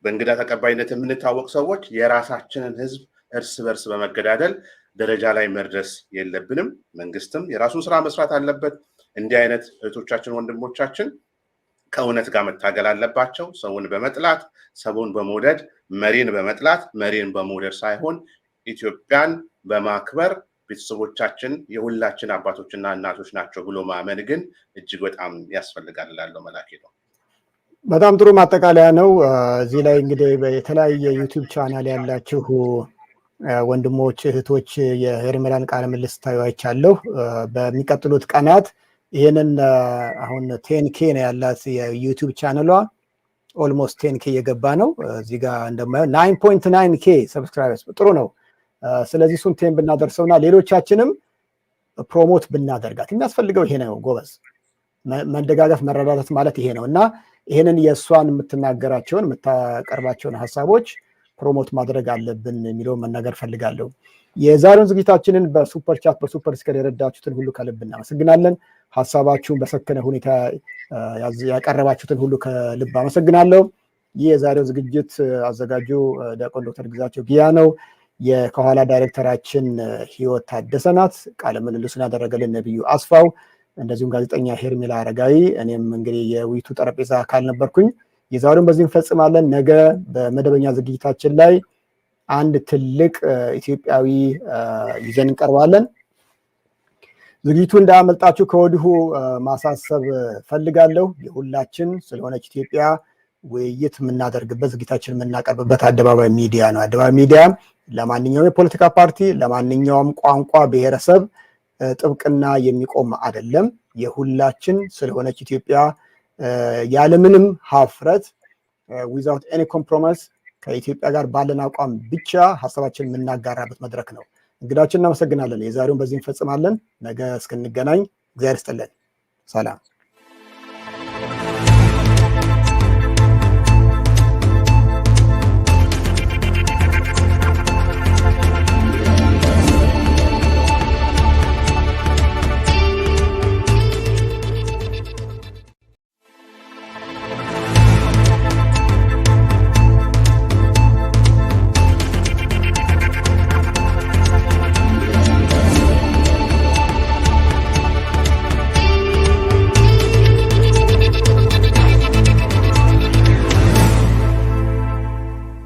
C: በእንግዳ ተቀባይነት የምንታወቅ ሰዎች የራሳችንን ህዝብ እርስ በርስ በመገዳደል ደረጃ ላይ መድረስ የለብንም መንግስትም የራሱን ስራ መስራት አለበት እንዲህ አይነት እህቶቻችን ወንድሞቻችን ከእውነት ጋር መታገል አለባቸው ሰውን በመጥላት ሰውን በመውደድ መሪን በመጥላት መሪን በመውደድ ሳይሆን ኢትዮጵያን በማክበር ቤተሰቦቻችን የሁላችን አባቶችና እናቶች ናቸው ብሎ ማመን ግን እጅግ በጣም ያስፈልጋል ላለው መላክ ነው
B: በጣም ጥሩ ማጠቃለያ ነው እዚህ ላይ እንግዲህ በተለያየ ዩቲዩብ ቻናል ያላችሁ ወንድሞች እህቶች የሄርሜላን ቃለ ምልልስ ታዩአቻለሁ በሚቀጥሉት ቀናት ይሄንን አሁን 10k ነው ያላት የዩቲዩብ ቻናሏ ኦልሞስት 10k የገባ ነው እዚህ ጋር እንደማየው 9.9k ሰብስክራይበርስ ጥሩ ነው ስለዚህ እሱን 10 ብናደርሰውና ሌሎቻችንም ፕሮሞት ብናደርጋት የሚያስፈልገው ይሄ ነው ጎበዝ መደጋገፍ መረዳዳት ማለት ይሄ ነውና ይሄንን የሷን የምትናገራቸውን የምታቀርባቸውን ሐሳቦች ፕሮሞት ማድረግ አለብን የሚለው መናገር ፈልጋለሁ የዛሬውን ዝግጅታችንን በሱፐር ቻት በሱፐር ስክሪን የረዳችሁትን ሁሉ ከልብ እናመሰግናለን ሐሳባችሁን በሰከነ ሁኔታ ያቀረባችሁትን ሁሉ ከልብ አመሰግናለሁ የዛሬው ዝግጅት አዘጋጁ ዲያቆን ዶክተር ግዛቸው ጊያ ነው የከኋላ ዳይሬክተራችን ህይወት ታደሰናት ቃለ ምልልሱን ያደረገልን ነብዩ አስፋው እንደዚሁም ጋዜጠኛ ሔርሜላ አረጋዊ እኔም እንግዲህ የውይይቱ ጠረጴዛ አካል ነበርኩኝ የዛሬውን በዚህ እንፈጽማለን ነገ በመደበኛ ዝግጅታችን ላይ አንድ ትልቅ ኢትዮጵያዊ ይዘን እንቀርባለን ዝግጅቱ እንዳያመልጣችሁ ከወዲሁ ማሳሰብ ፈልጋለሁ የሁላችን ስለሆነች ኢትዮጵያ ውይይት የምናደርግበት ዝግጅታችን የምናቀርብበት አደባባይ ሚዲያ ነው አደባባይ ሚዲያ ለማንኛውም የፖለቲካ ፓርቲ ለማንኛውም ቋንቋ ብሔረሰብ ጥብቅና የሚቆም አይደለም የሁላችን ስለሆነች ኢትዮጵያ ያለምንም ሀፍረት without any compromise ከኢትዮጵያ ጋር ባለን አቋም ብቻ ሐሳባችን የምናጋራበት መድረክ ነው እንግዳችን እናመሰግናለን የዛሬውን በዚህ እንፈጽማለን ነገ እስክንገናኝ እግዚአብሔር ይስጥልን ሰላም